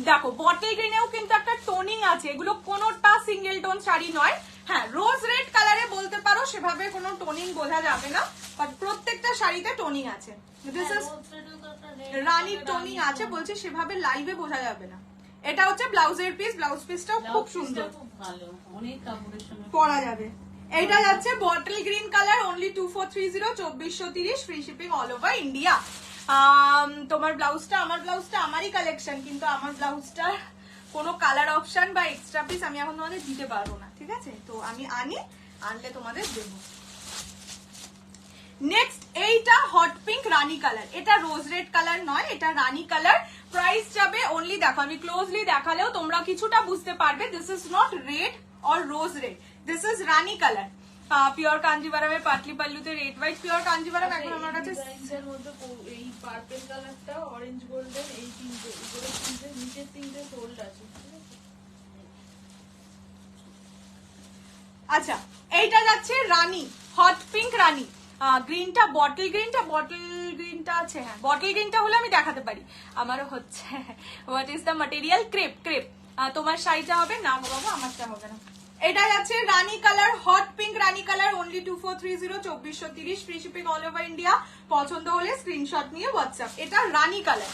দেখো, বটল গ্রিনেও কিন্তু একটা টোনিং আছে, এগুলো কোনোটা সিঙ্গেল টোন শাড়ি নয়। হ্যাঁ, রোজ রেড কালারে বলতে পারো, সেভাবে কোনো টোনিং বোঝা যাবে না, বাট প্রত্যেকটা শাড়িতে টোনিং আছে। দিস ইজ রানীর টোনিং আছে, বলছি সেভাবে লাইভে বোঝা যাবে না। এটা হচ্ছে ব্লাউজের পিস, ব্লাউজ পিসটাও খুব সুন্দর, খুব ভালো, অনেক কাপড়ের সঙ্গে পরা যাবে। এটা যাচ্ছে bottle green colour, only 2430, 2430, free shipping all over India. তোমার ব্লাউজটা, আমার ব্লাউজটা আমারই কালেকশন, কিন্তু আমার ব্লাউজটা কোনো কালার অপশন বা এক্সট্রা পিস আমি এখন তোমাদের দিতে পারবো না, ঠিক আছে? তো আমি আনলে তোমাদের দেবো। নেক্সট, এইটা হট পিঙ্ক রানী কালার। এটা রোজ রেড কালার নয়, এটা রানী কালার। প্রাইস যাবে অনলি, দেখো আমি ক্লোজলি দেখালেও তোমরা কিছুটা বুঝতে পারবে। This is not red or rose red, this is rani colour. Pure কাঞ্জিভারমের পাটলি পাল্লুতে রেড হোয়াইট, পিওর কাঞ্জিভারম এখন আমার কাছে। ডিজাইনটার মধ্যে এই পার্পল কালারটা, অরেঞ্জ গোল্ডেন, এই তিনটে, উপরে তিনটে, নিচের তিনটে সোল্ড আছে। আচ্ছা, এইটা যাচ্ছে রানী, হট পিঙ্ক রানী। গ্রিনটা বটল গ্রিনটা আছে, হ্যাঁ বটল গ্রিনটা হলে আমি দেখাতে পারি। আমারও হচ্ছে what is the material? Crepe. তোমার শাড়িটা হবে না গো বাবা, আমারটা হবে না। এটা যাচ্ছে rani colour, hot pink rani colour, only 2430, 2430, free shipping all over India. পছন্দ হলে স্ক্রিনশট নিয়ে হোয়াটসঅ্যাপ। এটা রানী কালার।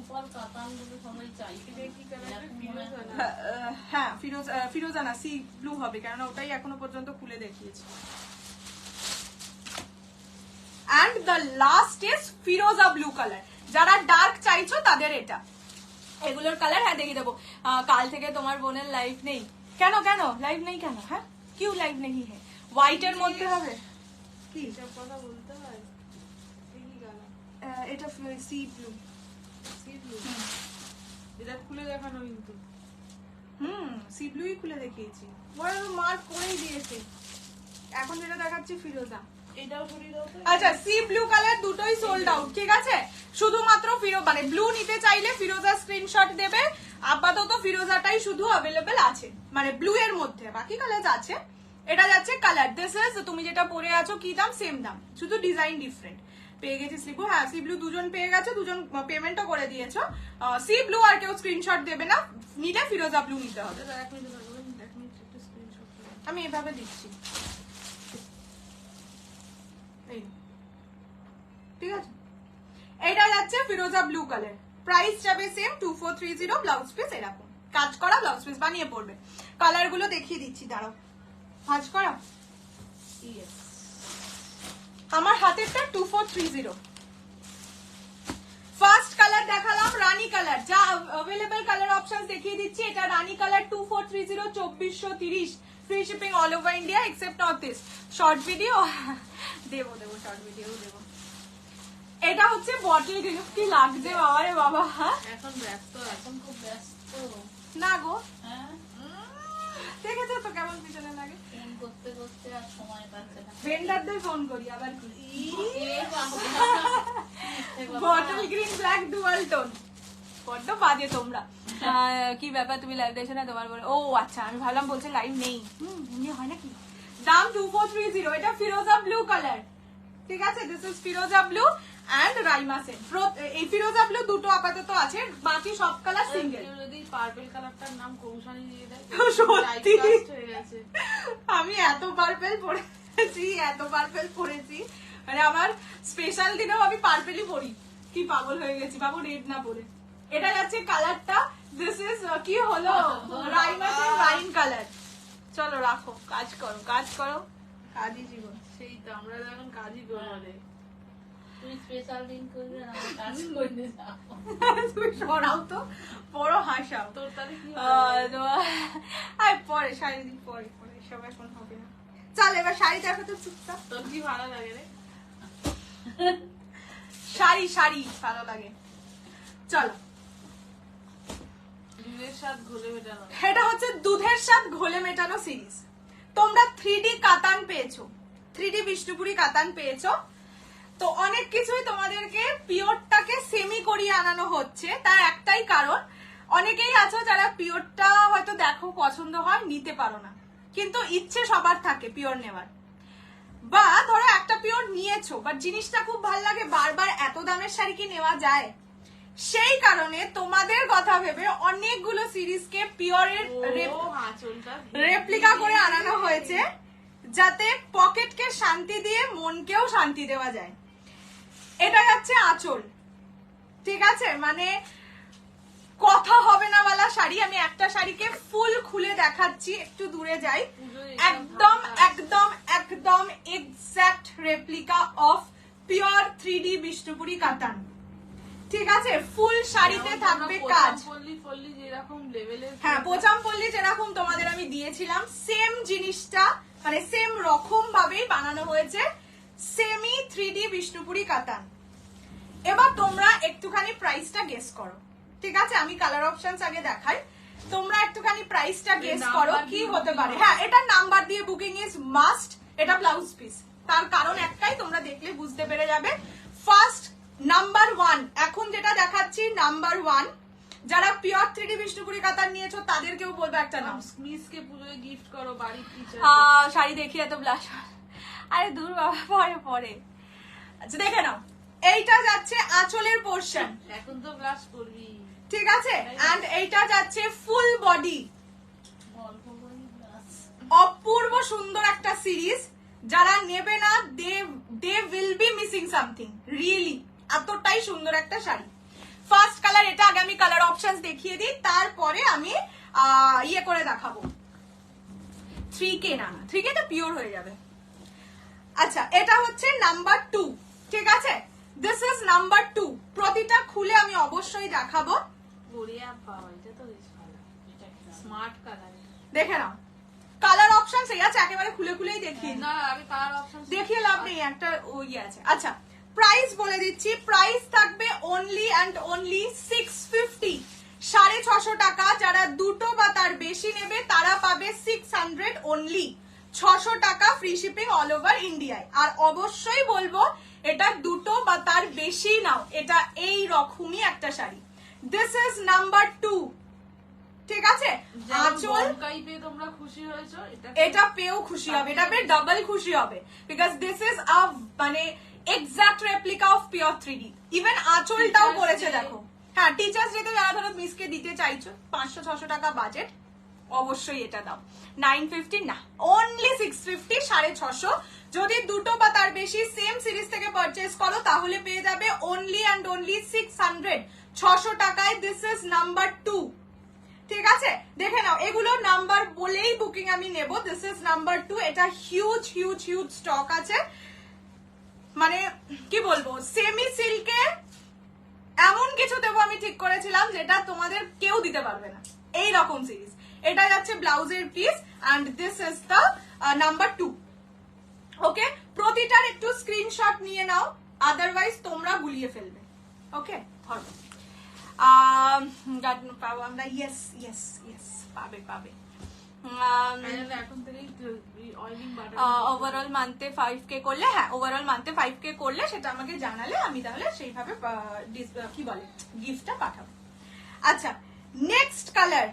উপর কাতানগুলো সবাই চাই। এটা কি কালার? ফিরোজা। হ্যাঁ, ফিরোজানা সি ব্লু হবে, কারণ ওটাই এখনো পর্যন্ত খুলে দেখিয়েছি। And the last is Firoza blue colour. যারা ডার্ক চাইছো তাদের এটা, এগুলোর কালার হ্যাঁ দেখিয়ে দেবো। কাল থেকে তোমার বোনের লাইভ নেই কেন? লাইভ নেই কেন? হ্যাঁ, কিউ লাইভ নেই? হ্যাঁ, হোয়াইটের মধ্যে হবে কি? এসব কথা বলতে হয়? এই কি কালার? এটা সি ব্লু। C blue. এটা খুলে দেখানো কিন্তু। সি ব্লুই খুলে দেখিয়েছি, মার্ক করেই দিয়েছে। এখন যেটা দেখাচ্ছি ফিরোজা। এটাও সরিয়ে দাও তো। আচ্ছা, সি ব্লু কালার দুটোই সোল্ড আউট, ঠিক আছে? শুধুমাত্র মানে ব্লু নিতে চাইলে ফিরোজা স্ক্রিনশট দেবে। আপাতত ফিরোজাটাই শুধু অ্যাভেলেবেল আছে, মানে ব্লু এর মধ্যে, বাকি কালার আছে। এটা যাচ্ছে কালার। দিস ইজ, তুমি যেটা পরে আছো কি দাম? সেম দাম, শুধু ডিজাইন ডিফারেন্ট। পেয়ে গেছি স্লিপও, হ্যাঁ সি ব্লু দুজন পেয়ে গেছো, দুজন পেমেন্টও করে দিয়েছো। সি ব্লু আর কেউ স্ক্রিনশট দেবে না, নিলে ফিরোজা ব্লু নিতে হবে। দাদা 1 মিনিট দাঁড়াবেন, 1 মিনিট একটু স্ক্রিনশট করুন। আমি এভাবে দিচ্ছি, এই ঠিক আছে? এটা যাচ্ছে ফিরোজা ব্লু কালার, প্রাইস যাবে সেম 2430, ব্লাউজ পিস এরকম কাজ করা, ব্লাউজ পিস বানিয়ে পড়বে। কালার গুলো দেখিয়ে দিচ্ছি, দাঁড়াও। কাজ করা আমার হাতেরটা 2430। ফার্স্ট কালার দেখালাম রানী কালার, যা অ্যাভেলেবল কালার অপশন দেখিয়ে দিচ্ছি। এটা rani colour 2430, 2430, free shipping all over India except not this. Short video দেবো, শর্ট ভিডিও দেবো। এটা হচ্ছে বটল গ্রিন। কি লাগছে বাবা রে বাবা? হ্যাঁ, এখন ব্যস্ত, এখন খুব ব্যস্ত। না গো, হ্যাঁ, দেখেছো তো কেমন পিছনে লাগে? ফোন করতে করতে আর সময় পাচ্ছে না। ভেন্ডারদের ফোন করি আবার কি? এ বাবা, bottle green black dual tone, বড্ড বাজে তোমরা। কি ব্যাপার, তুমি লাইভ দেখছো না? তোমার বলে ও আচ্ছা, আমি ভাবলাম বলছে লাইভ নেই। এমনি হয় নাকি? দাম 2430। এটা ফিরোজা ব্লু কালার, ঠিক আছে? This is firoza blue and Raima Sen. এই ফিরোজা ব্লু দুটো আপাতত আছে, বাকি সব কালার সিঙ্গেল। কেউ যদি পার্পল কালারটার নাম কৌশানি দিয়ে দেয়, সত্যি typecast হয়ে গেছে। আমি এত পার্পেল পরেছি, মানে আমার স্পেশাল দিনেও আমি পার্পেলই পরি। কি পাগল হয়ে গেছি বাবু, রেড না পরে। এটা যাচ্ছে কালারটা, দিস ইজ কি হলো, রাইমাসের ওয়াইন কালার। চলো রাখো, কাজ করো, কাজ করো, কাজই জীবন। সেই তো আমরা এখন কাজই করবো রে। তুই স্পেশাল দিন করবি আর আমি কাজ করতে যাবো। তুমি সরাও তো, বড় হাসাও। তোর তাহলে কি আয় পরে, শাড়ি দিন পরে, পরে সব এখন হবে না। চল এবার শাড়ি দেখো তো চুপচাপ। তোর কি ভালো লাগে রে? শাড়ি শাড়ি ভালো লাগে। চলো, দুধের স্বাদ ঘোলে মেটানো। এটা হচ্ছে দুধের স্বাদ ঘোলে মেটানো সিরিজ। তোমরা 3D কাতান পেয়েছো, 3D বিষ্ণুপুরি কাতান পেয়েছো। তো অনেক কিছুই তোমাদেরকে পিওরটাকে সেমি করিয়ে আনানো হচ্ছে, তার একটাই কারণ, অনেকেই আছো যারা পিওরটা হয়তো দেখো পছন্দ হয়, নিতে পারো না, কিন্তু ইচ্ছে সবার থাকে পিওর নেওয়ার। বা ধরো একটা পিওর নিয়েছো বাট জিনিসটা খুব ভালো লাগে, বারবার এত দামের শাড়ি কি নেওয়া যায়? সেই কারণে তোমাদের কথা ভেবে অনেকগুলো সিরিজকে পিওরের রেপ্লিকা করে আনানো হয়েছে, যাতে পকেটকে শান্তি দিয়ে মনকেও শান্তি দেওয়া যায়। এটা যাচ্ছে আঁচল, ঠিক আছে, মানে কথা হবে না वाला শাড়ি। আমি একটা শাড়িকে ফুল খুলে দেখাচ্ছি, একটু দূরে যাই। একদম একদম একদম exact replica of pure 3D Bishnupuri কাতান, ঠিক আছে। ফুল শাড়িতে থাকবে কাজ, পল্লী যেরকম লেভেলের, হ্যাঁ পোচামপল্লী যেরকম তোমাদের আমি দিয়েছিলাম, সেম জিনিসটা মানে সেম রকম ভাবেই বানানো হয়েছে, সেমি 3D বিষ্ণুপুরি কাতান। এবার তোমরা একটুখানি প্রাইসটা গেস করো, ঠিক আছে। আমি কালার অপশনস আগে দেখাই, তোমরা একটুখানি প্রাইসটা গেস করো কি হতে পারে। হ্যাঁ, এটা নাম্বার দিয়ে বুকিং ইজ মাস্ট, এটা ব্লাউজ পিস। তার কারণ একটাই, তোমরা দেখলে বুঝতে পেরে যাবে। ফার্স্ট নাম্বার 1, এখন যেটা দেখাচ্ছি নাম্বার 1, যারা পিওর 3D বিষ্ণুপুরি কাতান নিয়েছো তাদেরকেও বলবো একটা নাম। মিসকে পুজোয় গিফট করো, বাড়ির টিচার। শাড়ি দেখিয়ে এত ব্লাশ, আরে দূর বাবা, পরে পরে। আচ্ছা দেখে নাও, এইটা যাচ্ছে আঁচলের পোর্শন, এখন তো ব্লাশ করবি, ঠিক আছে। এন্ড এইটা যাচ্ছে ফুল বডি। অল্প করে ব্লাশ। অপূর্ব সুন্দর একটা সিরিজ, যারা নেবে না they will be missing something, really এতটাই সুন্দর একটা শাড়ি। ফার্স্ট কালার এটা, আগে আমি কালার অপশনস দেখিয়ে দিই, তারপরে আমি ইয়ে করে দেখাবো। 3K না, 3K তো পিওর হয়ে যাবে। আচ্ছা, এটা হচ্ছে নাম্বার 2, ঠিক আছে। This is number 2। প্রতিটা খুলে আমি অবশ্যই দেখাবো, গড়িয়া পাওয়া, এটা তো বেশ ভালো, এটা কি নাম? Smart colour. দেখে নাও। কালার অপশনস এই আছে, একেবারে খুলে খুলেই দেখিয়ে দিই। না আমি কালার অপশন দেখিয়ে লাভ নেই, একটা ওই আছে। আচ্ছা, প্রাইস বলে দিচ্ছি, প্রাইস থাকবে অনলি অ্যান্ড অনলি 650, 650 টাকা। যারা দুটো বা তার বেশি নেবে তারা পাবে 600 অনলি, 600 টাকা ফ্রি শিপিং অল ওভার ইন্ডিয়ায়। আর অবশ্যই বলবো এটা দুটো বা তার বেশি নাও, এটা এই রকমই একটা শাড়ি। দিস ইজ নাম্বার 2, ঠিক আছে। আঁচল পেয়ে তোমরা খুশি হয়েছো, এটা পেয়েও খুশি হবে, এটা পেয়ে ডাবল খুশি হবে, বিকজ দিস ইজ আ মানে exact replica of pure 3D। Even আঁচলটাও করেছে দেখো। হ্যাঁ, টিচার্স ডে তে যারা ধরো মিসকে দিতে চাইছো, 500-600 টাকা বাজেট, অবশ্যই এটা দাও। 950 না, অনলি 650, 650। যদি দুটো বা তার বেশি সেম সিরিজ থেকে পারচেজ করো তাহলে পেয়ে যাবে অনলি অ্যান্ড অনলি 600, 600 টাকায়। দিস ইজ নাম্বার 2, ঠিক আছে। দেখে নাও, এগুলো নাম্বার বলেই বুকিং আমি নেব। দিস ইজ নাম্বার 2, এটা হিউজ হিউজ হিউজ স্টক আছে, মানে কি বলবো, সেমি সিল্কে এমন কিছু দেবো আমি ঠিক করেছিলাম যেটা তোমাদের কেউ দিতে পারবে না, এই রকম সিরিজ। এটা যাচ্ছে ব্লাউজের piece and this is the number 2, ওকে। প্রতিটার একটু স্ক্রিনশট নিয়ে নাও, আদারওয়াইজ তোমরা গুলিয়ে ফেলবে, ওকে। ধরো পাবো আমরা, ইয়েস ইয়েস ইয়েস, পাবে পাবে। এখন থেকেই অয়েলিং বাটার ওভারঅল মান্থে 5K করলে, হ্যাঁ ওভারঅল মান্থে 5K করলে সেটা আমাকে জানালে আমি তাহলে সেইভাবে কি বলে গিফটটা পাঠাবো। আচ্ছা, নেক্সট কালার,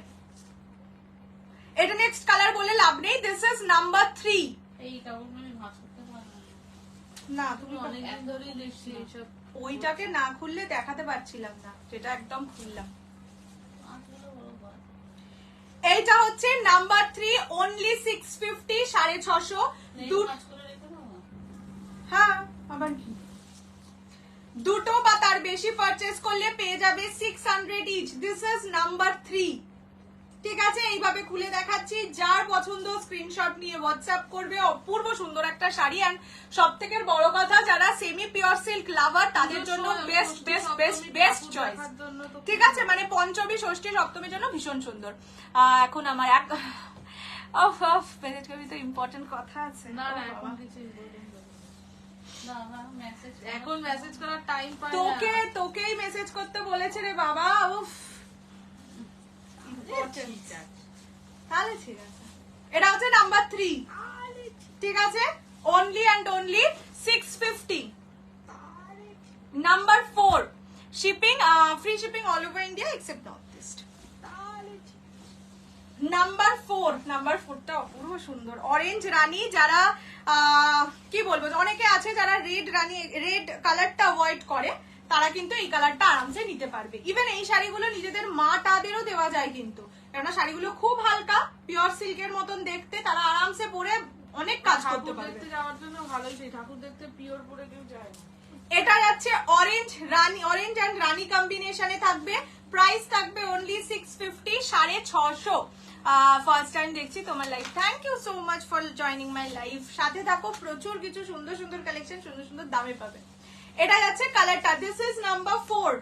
এটা নেক্সট কালার বলে লাভ নেই। This is number 3। এই কাপড় আমি ভাঁজ করতে পারবো না, তুমি অনেকদিন ধরেই দেখছি এইসব। ওইটাকে না খুললে দেখাতে পারছিলাম না, যেটা একদম খুললাম। এইটা হচ্ছে নাম্বার 3, অনলি 650, 650। হ্যাঁ, আবার কি দুটো বা তার বেশি পারচেস করলে পেয়ে যাবে 600 ইচ। This is number 3। ঠিক আছে, এইভাবে খুলে দেখাচ্ছি, যার পছন্দ স্ক্রিনশট নিয়ে হোয়াটসঅ্যাপ করবে। অপূর্ব সুন্দর একটা শাড়ি, এন্ড সব থেকে বড় কথা যারা সেমি পিওর সিল্ক লাভার তাদের জন্য best best best best choice. ঠিক আছে, মানে পঞ্চমী ষষ্ঠী সপ্তমীর জন্য ভীষণ সুন্দর। এখন আমার এক অফ অফ মেসেজ করবি তো, ইম্পর্টেন্ট কথা আছে। না না, এখন কিছু important না। না না মেসেজ এখন মেসেজ করার টাইম পাই না। তোকেই মেসেজ করতে বলেছে রে বাবা। উফ, তাহলে ঠিক আছে, এটা হচ্ছে নাম্বার 3। ঠিক আছে, only and only 650। Number 4, shipping free shipping all over India except north east. Number 4টা অপূর্ব সুন্দর, অরেঞ্জ রানী। যারা কি বলবো, অনেকে আছে যারা রেড রানী, রেড কালারটা অ্যাভয়েড করে, তারা কিন্তু এই কালারটা আরামসে নিতে পারবে। ইভেন এই শাড়িগুলো নিজেদের মা টাদেরও দেওয়া যায় কিন্তু, কেননা শাড়িগুলো খুব হালকা, পিওর সিল্কের মতন দেখতে, তারা আরামসে পরে অনেক কাজ করতে পারবে। দেখতে যাওয়ার জন্য ভালোই, সেই ঠাকুর দেখতে পিওর পরে কেউ যায় না। এটা যাচ্ছে অরেঞ্জ রানী, অরেঞ্জ এন্ড রানী কম্বিনেশনে থাকবে। প্রাইস থাকবে অনলি 650, 650। ফার্স্ট টাইম দেখছি তোমার live, thank you so much for joining my live. সাথে থাকো, প্রচুর কিছু সুন্দর সুন্দর কালেকশন সুন্দর সুন্দর দামে পাবে। এটা যাচ্ছে কালারটা, দিস ইজ নাম্বার 4।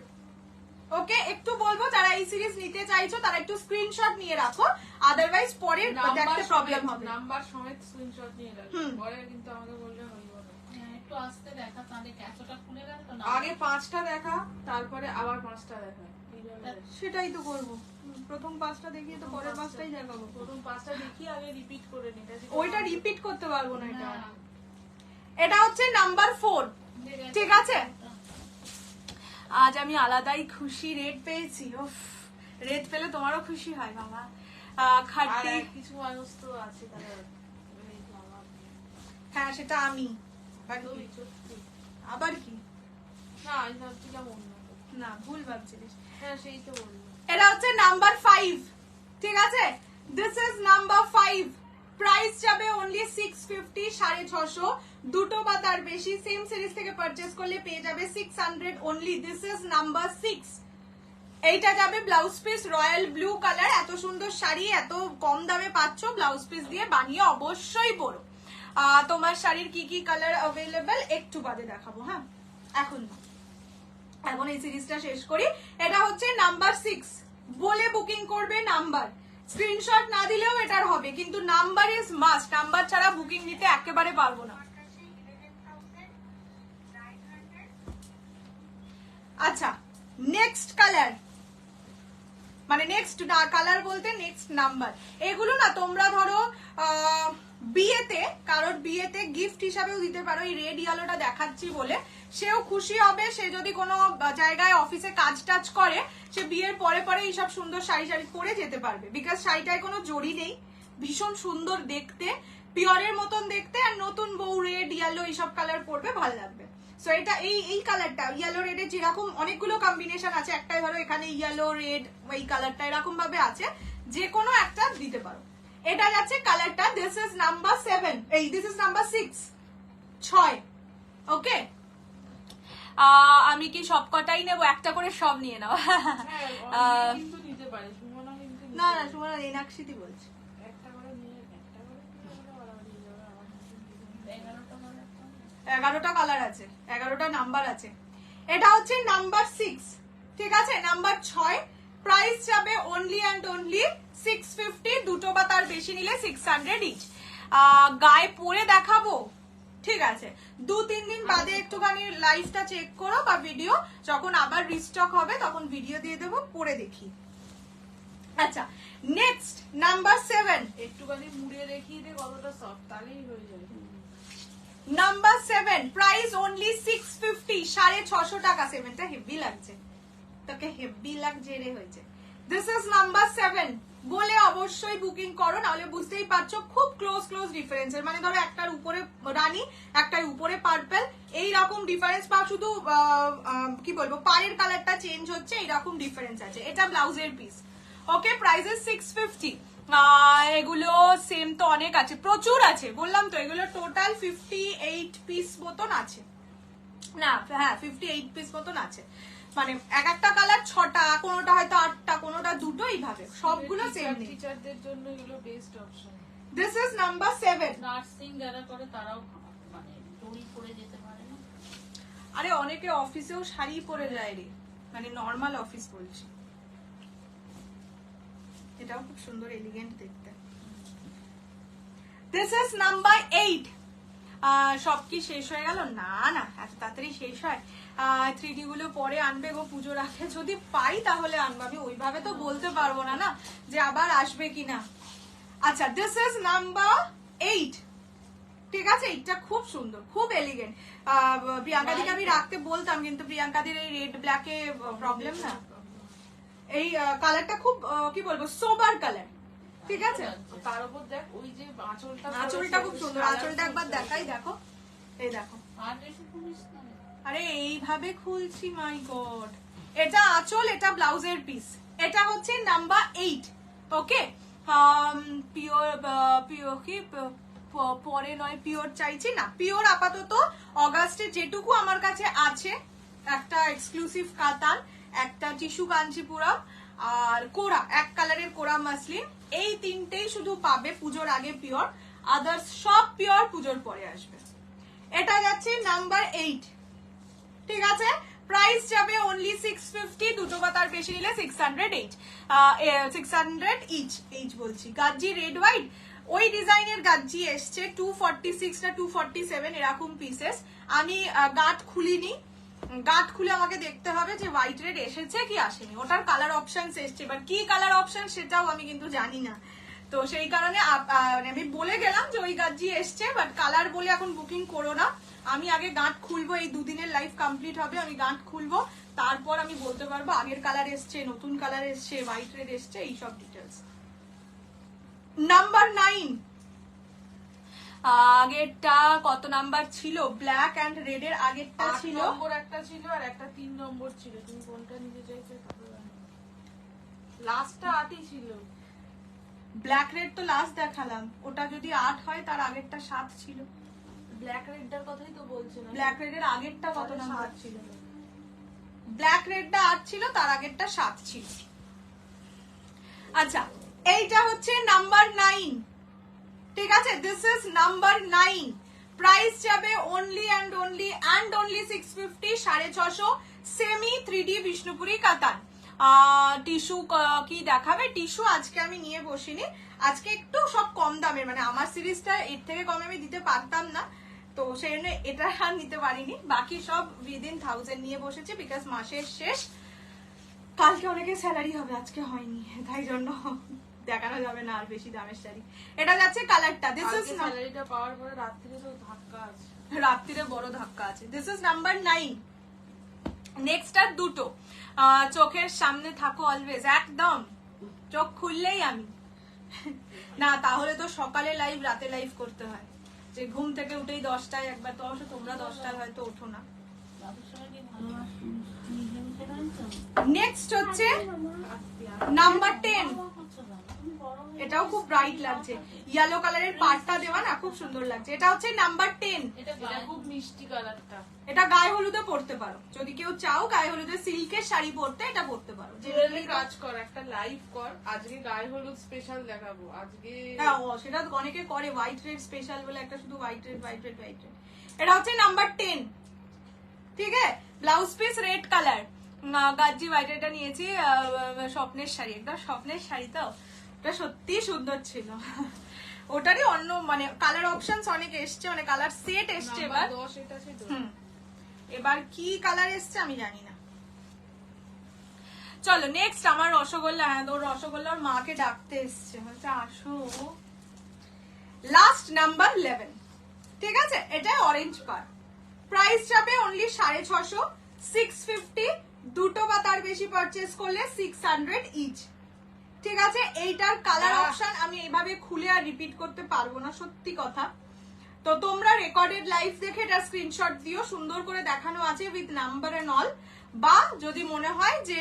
ওকে, একটু বলবো যারা এই সিরিজ নিতে চাইছো তারা একটু স্ক্রিনশট নিয়ে রাখো, আদারওয়াইজ পরে দেখতে প্রবলেম হবে। নাম্বার সমেত স্ক্রিনশট নিয়ে রাখো, পরে কিন্তু আমাকে বললে হইব না। একটু আসতে দেখা, তাহলে ক্যাচটা খুলে গেল তো না। আগে 5টা দেখা, তারপরে আবার 5টা দেখা, এইভাবে দেখা। সেটাই তো করবো, প্রথম 5টা দেখিয়ে তো পরের 5টাই দেখাবো। প্রথম 5টা দেখি, আগে রিপিট করে নিই। ওইটা রিপিট করতে পারবো না। এটা হচ্ছে নাম্বার 4। ঠিক আছে, আজ আমি আলাদাই খুশি, রেড পেয়েছি। উফ, রেড পেলে তোমারও খুশি হয় বাবা। খাটি কিছু মানুষ তো আছে তারা, হ্যাঁ সেটা আমি। আবার কি? না আমি ভাবছিলাম অন্য, না ভুল ভাবছিলিস। হ্যাঁ সেই তো বললো। এটা হচ্ছে নাম্বার 5। ঠিক আছে, দিস ইজ নাম্বার 5। প্রাইস যাবে অনলি 650, 650। দুটো বা তার বেশি সেম সিরিজ থেকে পারচেজ করলে পেয়ে যাবে 600 অনলি। This is number 6। এইটা যাবে blouse piece royal blue colour. এত সুন্দর শাড়ি এত কম দামে পাচ্ছ, ব্লাউজ পিস দিয়ে বানিয়ে অবশ্যই পরো। তোমার শাড়ির কি কি কালার অ্যাভেলেবেল একটু বাদে দেখাবো। হ্যাঁ, এখন এই সিরিজটা শেষ করি। এটা হচ্ছে নাম্বার 6। বলে বুকিং করবে নাম্বার, স্ক্রিনশট না দিলেও এটার হবে, কিন্তু নাম্বার ইজ মাস্ট। নাম্বার ছাড়া বুকিং নিতে একেবারে পারবো না। আচ্ছা, নেক্সট কালার, মানে নেক্সট কালার বলতে নেক্সট নাম্বার। এগুলো না তোমরা ধরো বিয়েতে, কারোর বিয়েতে গিফট হিসাবেও দিতে পারো। এই রেড ইয়েলোটা দেখাচ্ছি বলে, সেও খুশি হবে। সে যদি কোনো জায়গায় অফিসে কাজ টাজ করে, সে বিয়ের পরে পরে এইসব সুন্দর শাড়ি পরে যেতে পারবে। বিকজ শাড়িটায় কোনো জড়ি নেই, ভীষণ সুন্দর দেখতে, পিওরের মতন দেখতে। আর নতুন বউ রেড ইয়েলো এইসব কালার পরবে, ভালো লাগবে। সো এটা এই কালারটা ইয়েলো রেডের যেরকম অনেকগুলো কম্বিনেশন আছে, একটাই ধরো এখানে ইয়েলো রেড, এই কালারটা এরকম ভাবে আছে, যে কোনো একটা দিতে পারো। এটা যাচ্ছে কালারটা, this is number 7, this is number 6। ওকে, আমি কি সব কটাই নেবো? একটা করে সব নিয়ে নাও। কিন্তু নিতে পারে সুমনা, কিন্তু না না, সুমনা নীনাক্ষিতি বলছি। একটা করে নিয়ে, একটা করে বাড়াবাড়ি যাবে আমার। 11টা কালার আছে, 11টা নাম্বার আছে। এটা হচ্ছে নাম্বার 6। ঠিক আছে, নাম্বার 6। প্রাইস যাবে অনলি অ্যান্ড অনলি 650। দুটো বা তার বেশি নিলে 600 ইচ। গায়ে পরে দেখাবো, ঠিক আছে, 2-3 দিন বাদে একটুখানি লাইভটা চেক করো বা ভিডিও, যখন আবার রিস্টক হবে তখন ভিডিও দিয়ে দেবো, পরে দেখি। আচ্ছা, নেক্সট নাম্বার 7। একটুখানি মুড়িয়ে দেখিয়ে দে কতটা সফট, তাহলেই হয়ে যাবে। নাম্বার 7, প্রাইস অনলি 650, 650 টাকা। 7টা হেভি লাগছে, তোকে হেভি লাগছে রে হয়েছে। This is number 7। বলে অবশ্যই বুকিং করো, নাহলে বুঝতেই পারছো খুব ক্লোজ ডিফারেন্সের। মানে ধরো একটার উপরে রানী, একটার উপরে পার্পল, এইরকম ডিফারেন্স, বা শুধু কি বলবো পাড়ের কালারটা চেঞ্জ হচ্ছে, এইরকম ডিফারেন্স আছে। এটা ব্লাউজের পিস। Okay, price is 650। এগুলো সেম তো অনেক আছে, প্রচুর আছে, বললাম তো। এগুলো টোটাল 58 পিস মতন আছে। না হ্যাঁ 58 পিস মতন আছে, মানে এক একটা কালার 6টা, কোনোটা হয়তো 8টা, কোনোটা 2টো, এইভাবে সবগুলো সেম নেই। টিচারদের জন্য এগুলো best option. This is number 7। Nursing যারা করে তারাও মানে দড়ি পরে যেতে পারে না। আরে অনেকে অফিসেও শাড়ি পরে যায় রে, মানে নর্মাল অফিস বলছি। এটাও খুব সুন্দর এলিগেন্ট দেখতে। This is number 8। সব কি শেষ হয়ে গেল? না না, এত তাড়াতাড়ি শেষ হয়? 3D গুলো পরে আনবে গো পুজোর আগে, যদি পাই তাহলে আনবো, আমি ওইভাবে তো বলতে পারবো না না যে আবার আসবে কিনা। আচ্ছা, দিস ইজ নাম্বার 8। ঠিক আছে, এটা খুব সুন্দর, খুব এলিগেন্ট। প্রিয়াঙ্কা দিকে আমি রাখতে বলতাম, কিন্তু প্রিয়াঙ্কা দির এই রেড ব্ল্যাকে প্রবলেম না। এই কালারটা খুব কি বলবো, সোবার কালার। ঠিক আছে, তার উপর দেখ ওই যে আঁচলটা খুব সুন্দর। আঁচলটা একবার দেখাই, দেখো, এই দেখো। আর বেশি পুলিশ না। আরে এইভাবে খুলছি, মাই গড। এটা আঁচল, এটা ব্লাউজের পিস। এটা হচ্ছে নাম্বার 8। ওকে, পিওর পিওর কি পরে নয়, পিওর চাইছি না, পিওর আপাতত অগাস্টে যেটুকু আমার কাছে আছে, একটা এক্সক্লুসিভ কাতান, একটা টিস্যু কাঞ্চিপুরম, আর কোরা, এক কালারের কোরা মাসলিন, এই তিনটেই শুধু পাবে পুজোর আগে পিওর। আদার্স সব পিওর পুজোর পরে আসবে। এটা যাচ্ছে নাম্বার 8। ঠিক আছে, প্রাইস যাবে অনলি 650, দুটো বা তার বেশি নিলে 600 ইচ বলছি। গাজ্জি রেড হোয়াইট, ওই ডিজাইনের গাজ্জি এসছে 246 না 247 এরকম পিসেস। আমি গাঁট খুলিনি, গাঁট খুলে আমাকে দেখতে হবে যে হোয়াইট রেড এসেছে কি আসেনি। ওটার কালার অপশন এসছে, এবার কি কালার অপশন সেটাও আমি কিন্তু জানি না, তো সেই কারণে আমি বলে গেলাম যে ওই গাজ্জি এসছে, বাট কালার বলে এখন বুকিং করো না। আমি আগে গাঁট খুলবো, এই দুদিনের লাইভ কমপ্লিট হবে, আমি গাঁট খুলবো, তারপর আমি বলতে পারবো আগের কালার এসছে, নতুন কালার এসছে, হোয়াইট রেড এসছে, এইসব ডিটেলস। নাম্বার 9, আগেরটা কত নাম্বার ছিল? ব্ল্যাক এন্ড রেড এর আগেরটা ছিল, নম্বর একটা ছিল আর একটা 3 নম্বর ছিল। তুমি কোনটা নিতে চাইছো? লাস্টটা 8ই ছিল। ব্ল্যাক রেড তো লাস্ট দেখালাম, ওটা যদি 8 হয় তার আগেরটা 7 ছিল। ব্ল্যাক রেডটার কথাই তো বলছি না। ব্ল্যাক রেড এর আগেরটা কত নাম্বার ছিল? ব্ল্যাক রেডটা 8 ছিল, তার আগেরটা 7 ছিল। আচ্ছা, এইটা হচ্ছে নাম্বার 9। ঠিক আছে, দিস ইজ নাম্বার 9। প্রাইস যাবে only and only 650, 650 semi 3D Bishnupuri কাতান। টিস্যু কি দেখাবে? টিস্যু আজকে আমি নিয়ে বসিনি, আজকে একটু সব কম দামের, মানে আমার সিরিজটা এর থেকে কমে আমি দিতে পারতাম না, তো সেই জন্য এটা আর নিতে পারিনি। বাকি সব উইদিন 1000 নিয়ে বসেছি, বিকজ মাসের শেষ, কালকে অনেকের স্যালারি হবে, আজকে হয়নি, তাই জন্য দেখানো যাবে না আর বেশি দামের শাড়ি। এটা যাচ্ছে কালারটা, দিস ইজ স্যালারিটা পাওয়ার পরে রাত্রিরে তো ধাক্কা আছে, রাত্রিরে বড় ধাক্কা আছে। This is number 9। নেক্সট আর দুটো, চোখের সামনে থাকো অলওয়েজ, একদম চোখ খুললেই আমি না, তাহলে তো সকালে লাইভ, রাতে লাইভ করতে হয়, যে ঘুম থেকে উঠেই 10টায় একবার, তো অবশ্য তোমরা 10টায় হয়তো ওঠো না। নেক্সট হচ্ছে নাম্বার 10। এটাও খুব ব্রাইট লাগছে, ইয়েলো কালারের পাড়টা দেওয়া না, খুব সুন্দর লাগছে। এটা হচ্ছে নাম্বার 10। এটা খুব মিষ্টি কালারটা। এটা গায়ে হলুদে পরতে পারো, যদি কেউ চাও গায়ে হলুদে সিল্কের শাড়ি পরতে, এটা পরতে পারো। জুয়েলারি কাজ কর, একটা লাইভ কর, আজকে গায়ে হলুদ স্পেশাল দেখাবো আজকে। হ্যাঁ, সেটা অনেকে করে, হোয়াইট রেড স্পেশাল বলে একটা, শুধু white red white red white red. এটা হচ্ছে নাম্বার 10। ঠিক আছে, ব্লাউজ পিস রেড কালার, গাজ্জি হোয়াইট, এটা নিয়েছি স্বপ্নের শাড়ি, একদম স্বপ্নের শাড়ি, তো ওটা সত্যি সুন্দর ছিল। ওটারই অন্য মানে কালার অপশনস অনেক এসছে, মানে কালার সেট এসছে এবার। এবার কি কালার এসছে আমি জানি না। চলো নেক্সট আমার রসগোল্লা। হ্যাঁ, তোর রসগোল্লা ওর মাকে ডাকতে এসছে, বলছে আসো। Last number 11। ঠিক আছে, এটা অরেঞ্জ পার, প্রাইস যাবে অনলি 650, 650, দুটো বা তার বেশি পারচেস করলে 600 ইচ। ঠিক আছে, এইটার কালার অপশন আমি এইভাবে খুলে আর রিপিট করতে পারবো না, সত্যি কথা। তো তোমরা রেকর্ডেড লাইভ দেখে এটা স্ক্রিনশট দিও, সুন্দর করে দেখানো আছে উইথ নাম্বার এন্ড অল। বা যদি মনে হয় যে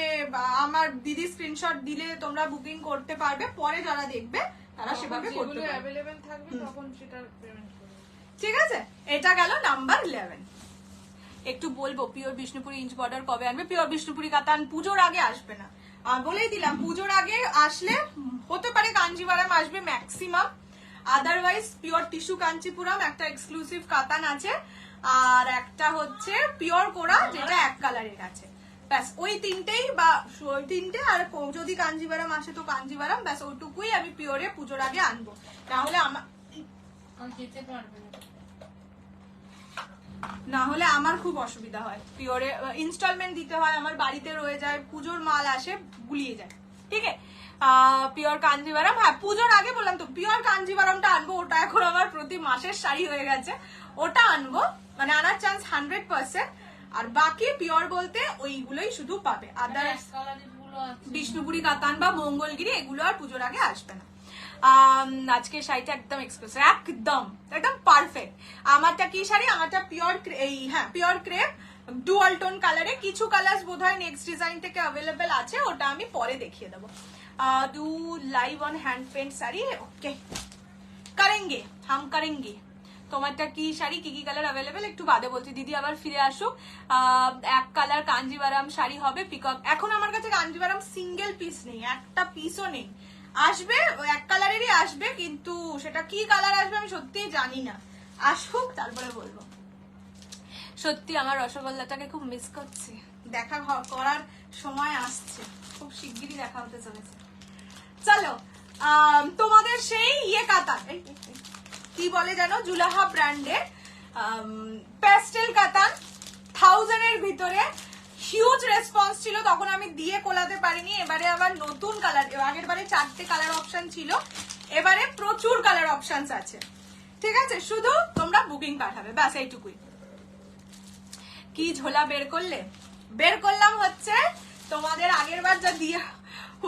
আমার দিদি স্ক্রিনশট দিলে তোমরা বুকিং করতে পারবে, পরে যারা দেখবে তারা সেভাবে করতে পারবে, अवेलेबल থাকবে তখন সেটা পেমেন্ট করবে। ঠিক আছে, এটা গেল নাম্বার 11। একটু বলবো পিওর বিষ্ণুপুরি ইঞ্চ বর্ডার কবে আনবে। পিওর বিষ্ণুপুরি কাতান পুজোর আগে আসবে না, বলেই দিলাম। পুজোর আগে আসলে হতে পারে কাঞ্জিভারাম আসবে maximum, otherwise pure tissue Kanchipuram একটা এক্সক্লুসিভ কাতান আছে, আর একটা হচ্ছে পিওর কোরা যেটা এক কালারের আছে। ব্যাস ওই তিনটেই, বা ওই তিনটে, আর যদি কাঞ্জিভারাম আসে তো কাঞ্জিভারাম, ব্যাস ওইটুকুই আমি পিওরে পুজোর আগে আনবো। তাহলে যেতে পারবে না, না হলে আমার খুব অসুবিধা হয়, পিওরে ইনস্টলমেন্ট দিতে হয়, আমার বাড়িতে রয়ে যায়, পুজোর মাল আসে গুলিয়ে যায়। ঠিক আছে, পিওর কাঞ্জিভারাম, হ্যাঁ পুজোর আগে বললাম তো পিওর কাঞ্জিভারামটা আনবো, ওটা এখন আমার প্রতি মাসের শাড়ি হয়ে গেছে, ওটা আনবো, মানে আনার চান্স 100%। আর বাকি পিওর বলতে ওইগুলোই শুধু পাবে, আদার্স বিষ্ণুপুরি কাতান বা মঙ্গলগিরি এগুলো আর পুজোর আগে আসবে না। আজকে শাড়িটা একদম এক্সপ্রেস, একদম একদম পারফেক্ট। আমারটা কি শাড়ি, আমারটা পিওর, এই হ্যাঁ পিওর ক্রেপ ডুয়াল টোন কালারে, কিছু কালার বোধহয় নেক্সট ডিজাইন থেকে অ্যাভেলেবেল আছে, ওটা আমি পরে দেখিয়ে দেবো। Do live on hand paint sari, okay করেঙ্গে হাম করেঙ্গে। তোমারটা কি শাড়ি, কি কি কালার অ্যাভেলেবেল একটু বাদে বলছি, দিদি আবার ফিরে আসুক। এক কালার কাঞ্জিভারাম শাড়ি হবে পিকক। এখন আমার কাছে কাঞ্জিভারাম সিঙ্গেল পিস নেই, একটা পিসও নেই, আসবে এক কালারেরই আসবে, কিন্তু সেটা কি কালার আসবে আমি সত্যিই জানি না, আসুক তারপরে বলবো। সত্যি আমার রসগোল্লাটাকে খুব মিস করছি, দেখা করার সময় আসছে, খুব শিগগিরই দেখা হতে চলেছে। চলো তোমাদের সেই ইয়ে কাতান, কি বলে জানো, জুলাহা ব্র্যান্ডের প্যাস্টেল কাতান 1000 এর ভিতরে, হিউজ রেসপন্স ছিল, তখন আমি দিয়ে কোলাতে পারিনি। এবারে আবার নতুন কালার, আগের বারে 4টে কালার অপশন ছিল, এবারে প্রচুর কালার অপশনস আছে। ঠিক আছে, শুধু তোমরা বুকিং পাঠাবে, ব্যাস এইটুকুই। কি ঝোলা বের করলে, বের করলাম হচ্ছে তোমাদের আগের বার যা দিয়ে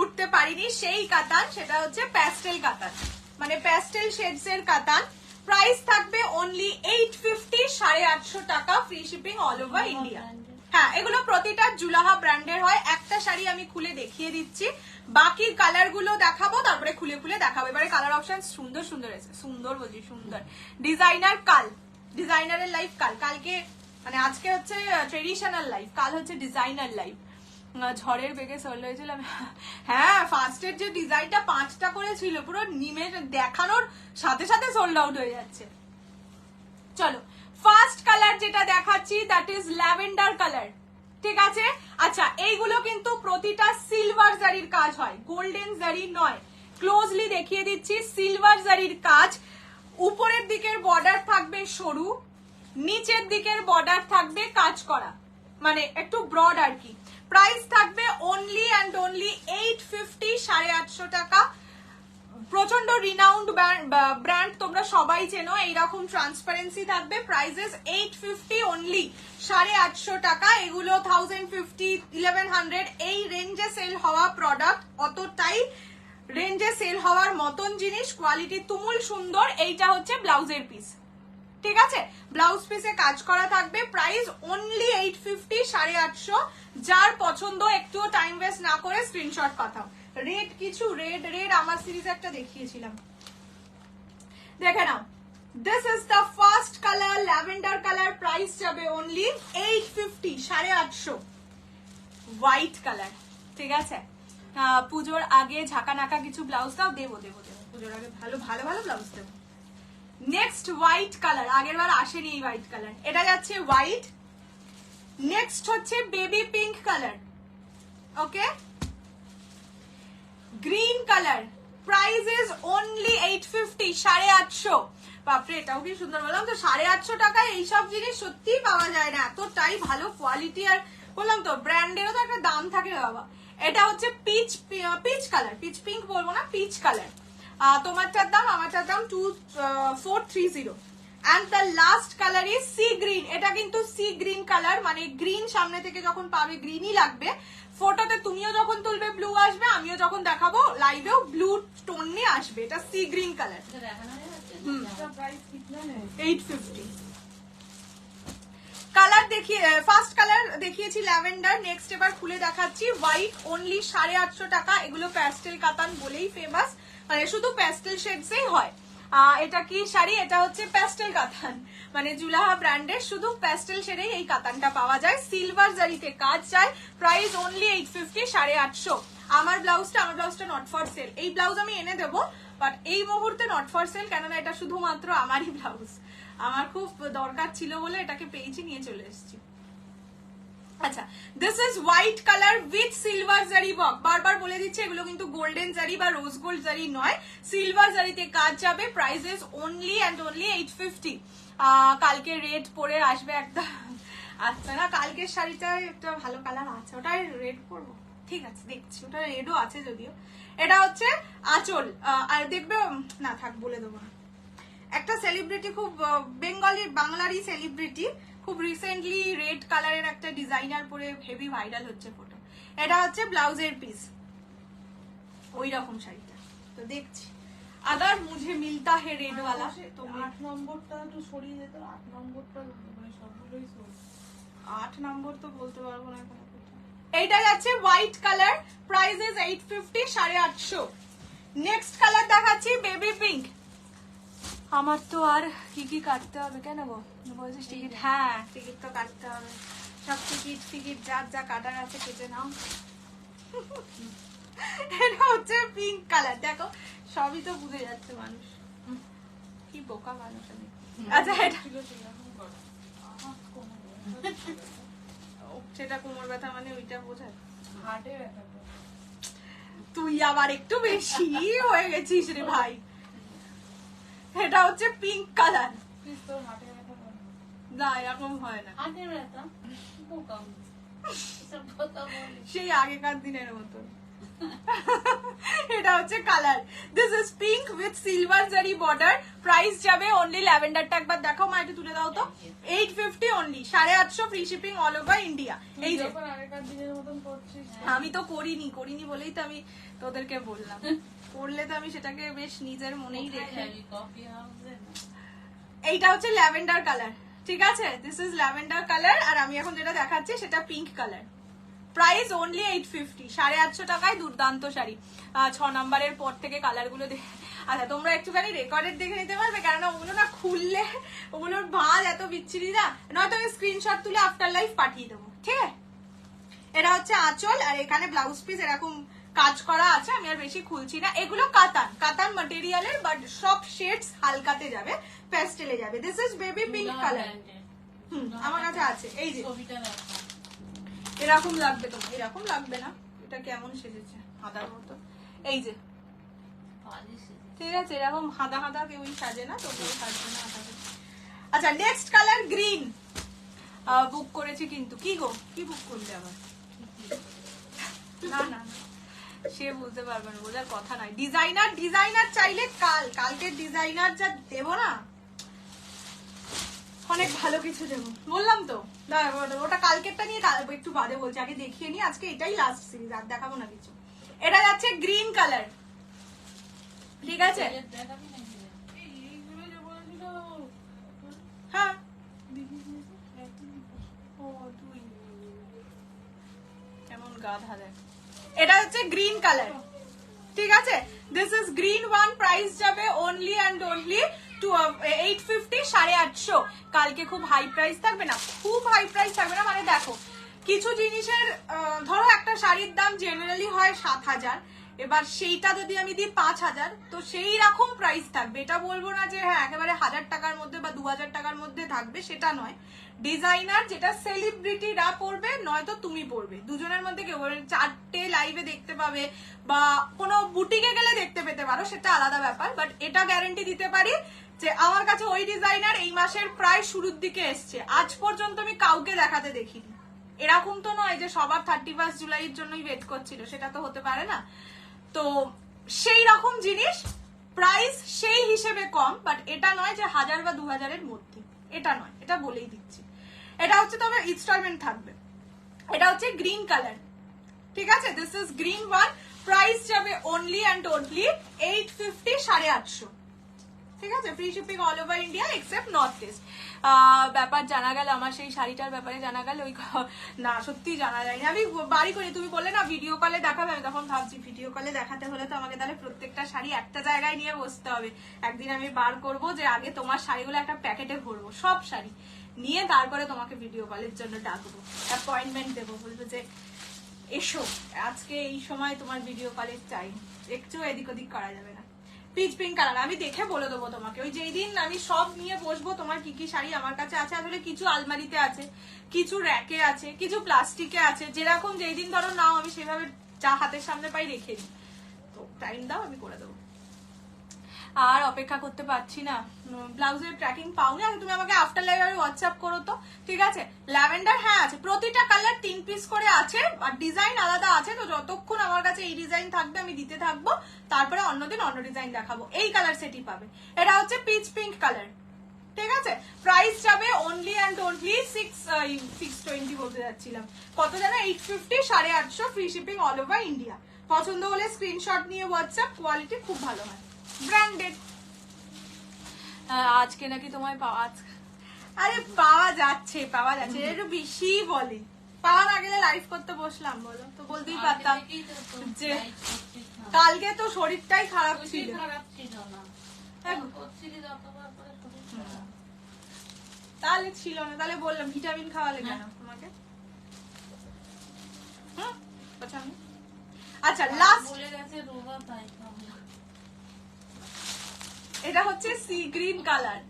উঠতে পারিনি সেই কাতান, সেটা হচ্ছে প্যাস্টেল কাতান, মানে প্যাস্টেল শেডস এর কাতান। প্রাইস থাকবে অনলি 850, 850 টাকা, free shipping all over India. হ্যাঁ এগুলো প্রতিটা জুলাহা ব্র্যান্ডের হয়। একটা শাড়ি আমি খুলে দেখিয়ে দিচ্ছি, বাকি কালার গুলো দেখাবো, তারপরে খুলে খুলে দেখাবো। এবারে কালার অপশন সুন্দর সুন্দর আছে, সুন্দর বলছি সুন্দর। ডিজাইনার কাল, ডিজাইনারের লাইফ কাল, কালকে মানে আজকে হচ্ছে ট্রেডিশনাল লাইফ, কাল হচ্ছে ডিজাইনার লাইফ। ঝড়ের বেগে সোল্ড হয়েছিল, হ্যাঁ ফার্স্টের যে ডিজাইনটা 5টা করে ছিল, পুরো নিমে দেখানোর সাথে সাথে সোল্ড আউট হয়ে যাচ্ছে। চলো ফার্স্ট কালার যেটা দেখাচ্ছি দ্যাট ইজ ল্যাভেন্ডার কালার। ঠিক আছে, আচ্ছা এইগুলো কিন্তু প্রতিটা সিলভার জারির কাজ হয়, গোল্ডেন জারি নয়। ক্লোজলি দেখিয়ে দিচ্ছি, সিলভার জারির কাজ। উপরের দিকের বর্ডার থাকবে সরু, নিচের দিকের বর্ডার থাকবে কাজ করা, মানে একটু ব্রড আর কি। প্রাইস থাকবে অনলি অ্যান্ড অনলি 850, 850 টাকা। প্রচন্ড রিনাউন্ড ব্র্যান্ড, তোমরা সবাই চেনো, এইরকম ট্রান্সপারেন্সি থাকবে। প্রাইসেস 850 অনলি, 850 টাকা। এগুলো 1050, 1100 এই রেঞ্জে সেল হওয়া প্রোডাক্ট, অতটাই রেঞ্জে সেল হওয়ার মতন জিনিস, কোয়ালিটি তুমুল সুন্দর। এইটা হচ্ছে ব্লাউজের পিস, ঠিক আছে, ব্লাউজ পিসে কাজ করা থাকবে। Price only 850, 850। যার পছন্দ একটুও টাইম ওয়েস্ট না করে স্ক্রিনশট পাঠাও। রেড কিছু, রেড রেড আমার সিরিজে একটা দেখিয়েছিলাম, দেখে নাও। This is the first colour, lavender colour. Price যাবে অনলি 850, 850। হোয়াইট কালার, ঠিক আছে। পুজোর আগে ঝাঁকা নাকা কিছু ব্লাউজ দাও, দেবো দেবো দেবো, পুজোর আগে ভালো ভালো ভালো ব্লাউজ দেবো। নেক্সট হোয়াইট কালার, আগের বার আসেনি এই হোয়াইট কালার, এটা যাচ্ছে হোয়াইট। নেক্সট হচ্ছে baby pink colour, okay. Green colour, price is only 850, 850। বাপরে এটাও কি সুন্দর, বললাম তো 850 টাকায় এইসব জিনিস সত্যিই পাওয়া যায় না, এতটাই ভালো কোয়ালিটি। আর বললাম তো ব্র্যান্ডেরও তো একটা দাম থাকে বাবা। এটা হচ্ছে peach peach colour, peach pink বলবো না, পিচ কালার। তোমারটার দাম আমারটার দাম 2430। And the last colour is sea green. এটা কিন্তু সি গ্রিন কালার, মানে গ্রিন সামনে থেকে যখন পাবে গ্রিনই লাগবে। ফটোতে তুমিও যখন তুলবে ব্লু আসবে, আমিও যখন দেখাবো লাইভেও ব্লু টোন নিয়ে আসবে। এটা সি গ্রিন কালার, 850। কালার দেখিয়ে, ফার্স্ট কালার দেখিয়েছি ল্যাভেন্ডার, নেক্সট এবার খুলে দেখাচ্ছি হোয়াইট, অনলি 850 টাকা। এগুলো প্যাস্টেল কাতান বলেই ফেমাস, মানে শুধু প্যাস্টেল শেডসেই হয়। এটা কি শাড়ি? এটা হচ্ছে প্যাস্টেল কাতান, মানে জুলাহা ব্র্যান্ডের শুধু প্যাস্টেল শেডেই এই কাতানটা পাওয়া যায়। সিলভার জারিতে কাজ চাই, প্রাইস অনলি 850, 850। আমার ব্লাউজটা নট ফর সেল। এই ব্লাউজ আমি এনে দেবো, বাট এই মুহূর্তে নট ফর সেল, কেননা এটা শুধুমাত্র আমারই ব্লাউজ। আমার খুব দরকার ছিল বলে এটাকে পেয়েছি, নিয়ে চলে এসেছি। আচ্ছা, this is white colour with silver জারি ওয়ার্ক। বারবার বলে দিচ্ছে এগুলো কিন্তু গোল্ডেন জারি বা রোজ গোল্ড জারি নয়, সিলভার জারিতে কাজ যাবে। Price is only and only 850। কালকে রেড পরে আসবে একটা, আচ্ছা না কালকের শাড়িটা একটা ভালো কালার আছে, ওটা রেড করবো, ঠিক আছে দেখছি, ওটা রেডও আছে যদিও। এটা হচ্ছে আঁচল, আর দেখবে না থাক বলে দেবো না। একটা সেলিব্রিটি, খুব বাংলারই সেলিব্রিটি, খুব রিসেন্টলি রেড কালারের একটা ডিজাইনার পরে হেভি ভাইরাল হচ্ছে ফটো। এটা হচ্ছে ব্লাউজের পিস, ওই রকম শাড়িটা তো দেখছি। আদার মুঝে মিলতা হে রেড ওয়ালা। তো 8 নম্বরটা একটু সরিয়ে যেত, 8 নম্বরটা মানে সবগুলোই সরিয়ে। 8 নম্বর তো বলতে পারবো না এখন। এইটা যাচ্ছে white colour, price is 850, 850। Next colour দেখাচ্ছি বেবি পিঙ্ক। আমার তো আর কি কি কাটতে হবে, কেন গো বলছিস টিকিট? হ্যাঁ টিকিট তো কাটতে হবে, সব টিকিট যার যা কাটার আছে কেটে নাও। এটা হচ্ছে পিঙ্ক কালার, দেখো সবই তো বুঝে যাচ্ছে মানুষ, কি বোকা মানুষ আমি। আচ্ছা এটা সেটা কোমর ব্যথা মানে ওইটা বোঝায়, হার্টে ব্যথা করে। তুই আবার একটু বেশি হয়ে গেছিস রে ভাই। এটা হচ্ছে পিঙ্ক কালার। প্লিজ তোর হার্টে ব্যথা করে না এরকম হয় না, হাতে ব্যথা বোকা এসব কথা বলি। সেই আগেকার দিনের মতো। এটা হচ্ছে colour, this is pink with silver জারি বর্ডার। প্রাইস যাবে অনলি, ল্যাভেন্ডারটা একবার দেখাও মা, একটু তুলে দাও তো। 850 only, 850 free shipping all over India. এই যে যখন আগেকার দিনের মতন করছিস, আমি তো করিনি বলেই তো আমি তোদেরকে বললাম, করলে তো আমি সেটাকে বেশ নিজের মনেই রেখে। কফি হাউসে এইটা হচ্ছে ল্যাভেন্ডার কালার, ঠিক আছে, দিস ইজ ল্যাভেন্ডার কালার। আর আমি এখন যেটা দেখাচ্ছি সেটা পিঙ্ক কালার। প্রাইস অনলি 850, 850 টাকায় দুর্দান্ত শাড়ি। 6 নম্বরের পর থেকে কালার গুলো আচ্ছা তোমরা একটুখানি রেকর্ডেড দেখে নিতে পারবে, কেননা ওগুলো না খুললে ওগুলোর ভাঁজ এত বিচ্ছিরি না, নয়তো আমি স্ক্রিনশট তুলে আফটার লাইফ পাঠিয়ে দেবো, ঠিক আছে। এটা হচ্ছে আঁচল, আর এখানে ব্লাউজ পিস এরকম কাজ করা আছে, আমি আর বেশি খুলছি না। এগুলো কাতান ম্যাটেরিয়ালের, বাট সব শেডস হালকাতে যাবে, প্যাস্টেলে যাবে। This is baby pink colour. আমার কাছে আছে, এই যে ছবিটা দেখা এরকম লাগবে তোমার, এরকম লাগবে না, এটা কেমন সেজেছে হাদার মতো, এই যে পালিশ ঠিক আছে, এরকম হাদা কেউই সাজে না, তোমরাও সাজবে না হাদা। আচ্ছা নেক্সট কালার গ্রিন, বুক করেছি কিন্তু। কি গো কি বুক করলে আবার? না না সে বুঝতে পারবে না, বোঝার কথা নাই। ডিজাইনার চাইলে কালকের ডিজাইনার যা দেবো না, অনেক ভালো কিছু দেবো, বললাম তো। ওটা কালকেরটা নিয়ে একটু বাদে বলছি, আগে দেখিয়ে নি, আজকে এটাই লাস্ট সিরিজ, আর দেখাবো না কিছু। এটা যাচ্ছে গ্রিন কালার, ঠিক আছে। দেখাবি নাকি? এইগুলো যে বলেছিল হ্যাঁ কেমন গাধা দেখ। এটা হচ্ছে গ্রিন কালার, ঠিক আছে। This is green one, price যাবে অনলি অ্যান্ড অনলি 850, 850। কালকে খুব হাই প্রাইস থাকবে না, খুব হাই প্রাইস থাকবে না, মানে দেখো কিছু জিনিসের ধরো একটা শাড়ির দাম জেনারেলি হয় 7000, এবার সেইটা যদি আমি দিই 5000, তো সেই রকম প্রাইস থাকবে। এটা বলবো না যে হ্যাঁ একেবারে 1000 টাকার মধ্যে বা 2000 টাকার মধ্যে থাকবে, সেটা নয়। ডিজাইনার যেটা সেলিব্রিটিরা পরবে, নয়তো তুমি পরবে, দুজনের মধ্যে কেউ 4টে লাইভে দেখতে পাবে বা কোনো বুটিকে গেলে দেখতে পেতে পারো, সেটা আলাদা ব্যাপার। বাট এটা গ্যারান্টি দিতে পারি যে আমার কাছে ওই ডিজাইনার এই মাসের প্রায় শুরুর দিকে এসছে, আজ পর্যন্ত আমি কাউকে দেখাতে দেখিনি। এরকম তো নয় যে সবার 31 জুলাইয়ের জন্যই ওয়েট করছিল, সেটা তো হতে পারে না। তো সেই রকম জিনিস, প্রাইস সেই হিসেবে কম, বাট এটা নয় যে 1000 বা 2000 মধ্যে, এটা নয়, এটা বলেই দিচ্ছি। এটা হচ্ছে তবে ইনস্টলমেন্ট থাকবে। এটা হচ্ছে গ্রিন কালার, ঠিক আছে। This is green one, price যাবে অনলি অ্যান্ড অনলি 850, 850। ঠিক আছে, free shipping all over India except north east. ব্যাপার জানা গেল, আমার সেই শাড়িটার ব্যাপারে জানা গেল। ওই না সত্যি জানা যায় না, আমি বাড়ি করি। তুমি বললে না ভিডিও কলে দেখাবে, আমি তখন ভাবছি ভিডিও কলে দেখাতে হলে তো আমাকে তাহলে প্রত্যেকটা শাড়ি একটা জায়গায় নিয়ে বসতে হবে। একদিন আমি বার করব যে আগে তোমার শাড়িগুলো একটা প্যাকেটে ভরবো, সব শাড়ি নিয়ে তারপরে তোমাকে ভিডিও কলের জন্য ডাকবো, অ্যাপয়েন্টমেন্ট দেবো, বলবো যে এসো আজকে এই সময় তোমার ভিডিও কলের টাইম, একটু এদিক ওদিক করা যাবে না। পিচ পিঙ্ক কালার আমি দেখে বলে দেবো তোমাকে, ওই যেই দিন আমি সব নিয়ে বসবো তোমার কি কি শাড়ি আমার কাছে আছে। আসলে কিছু আলমারিতে আছে, কিছু র্যাকে আছে, কিছু প্লাস্টিকে আছে, যেরকম যেই দিন ধরো নাও আমি সেভাবে যা হাতের সামনে পাই রেখে দিই। তো টাইম দাও, আমি করে দেবো। আর অপেক্ষা করতে পারছি না, ব্লাউজের ট্র্যাকিং পাওনি। আর তুমি আমাকে আফটার লাইভ হোয়াটসঅ্যাপ করো তো, ঠিক আছে। ল্যাভেন্ডার হ্যাঁ আছে, প্রতিটা কালার 3 পিস করে আছে, আর ডিজাইন আলাদা আছে। তো যতক্ষণ আমার কাছে এই ডিজাইন থাকবে আমি দিতে থাকবো, তারপরে অন্যদিন অন্য ডিজাইন দেখাবো। এই কালার সেটই পাবে। এটা হচ্ছে পিচ পিঙ্ক কালার, ঠিক আছে। প্রাইস যাবে অনলি অ্যান্ড অনলি 620 বলতে যাচ্ছিলাম, কত জানো 850, 850 free shipping all over India. পছন্দ হলে স্ক্রিনশট নিয়ে হোয়াটসঅ্যাপ, কোয়ালিটি খুব ভালো হয়, ব্র্যান্ডেড। আজকে নাকি তোমায় পাওয়া, আরে পাওয়া যাচ্ছে পাওয়া যাচ্ছে, একটু বেশি বলে। পাওয়া না গেলে লাইভ করতে বসলাম বলো তো, বলতেই পারতাম যে কালকে তো শরীরটাই খারাপ ছিল। তাহলে ছিল না, তাহলে বললাম ভিটামিন খাওয়ালে কেন তোমাকে? আচ্ছা লাস্ট, এটা হচ্ছে C green colour.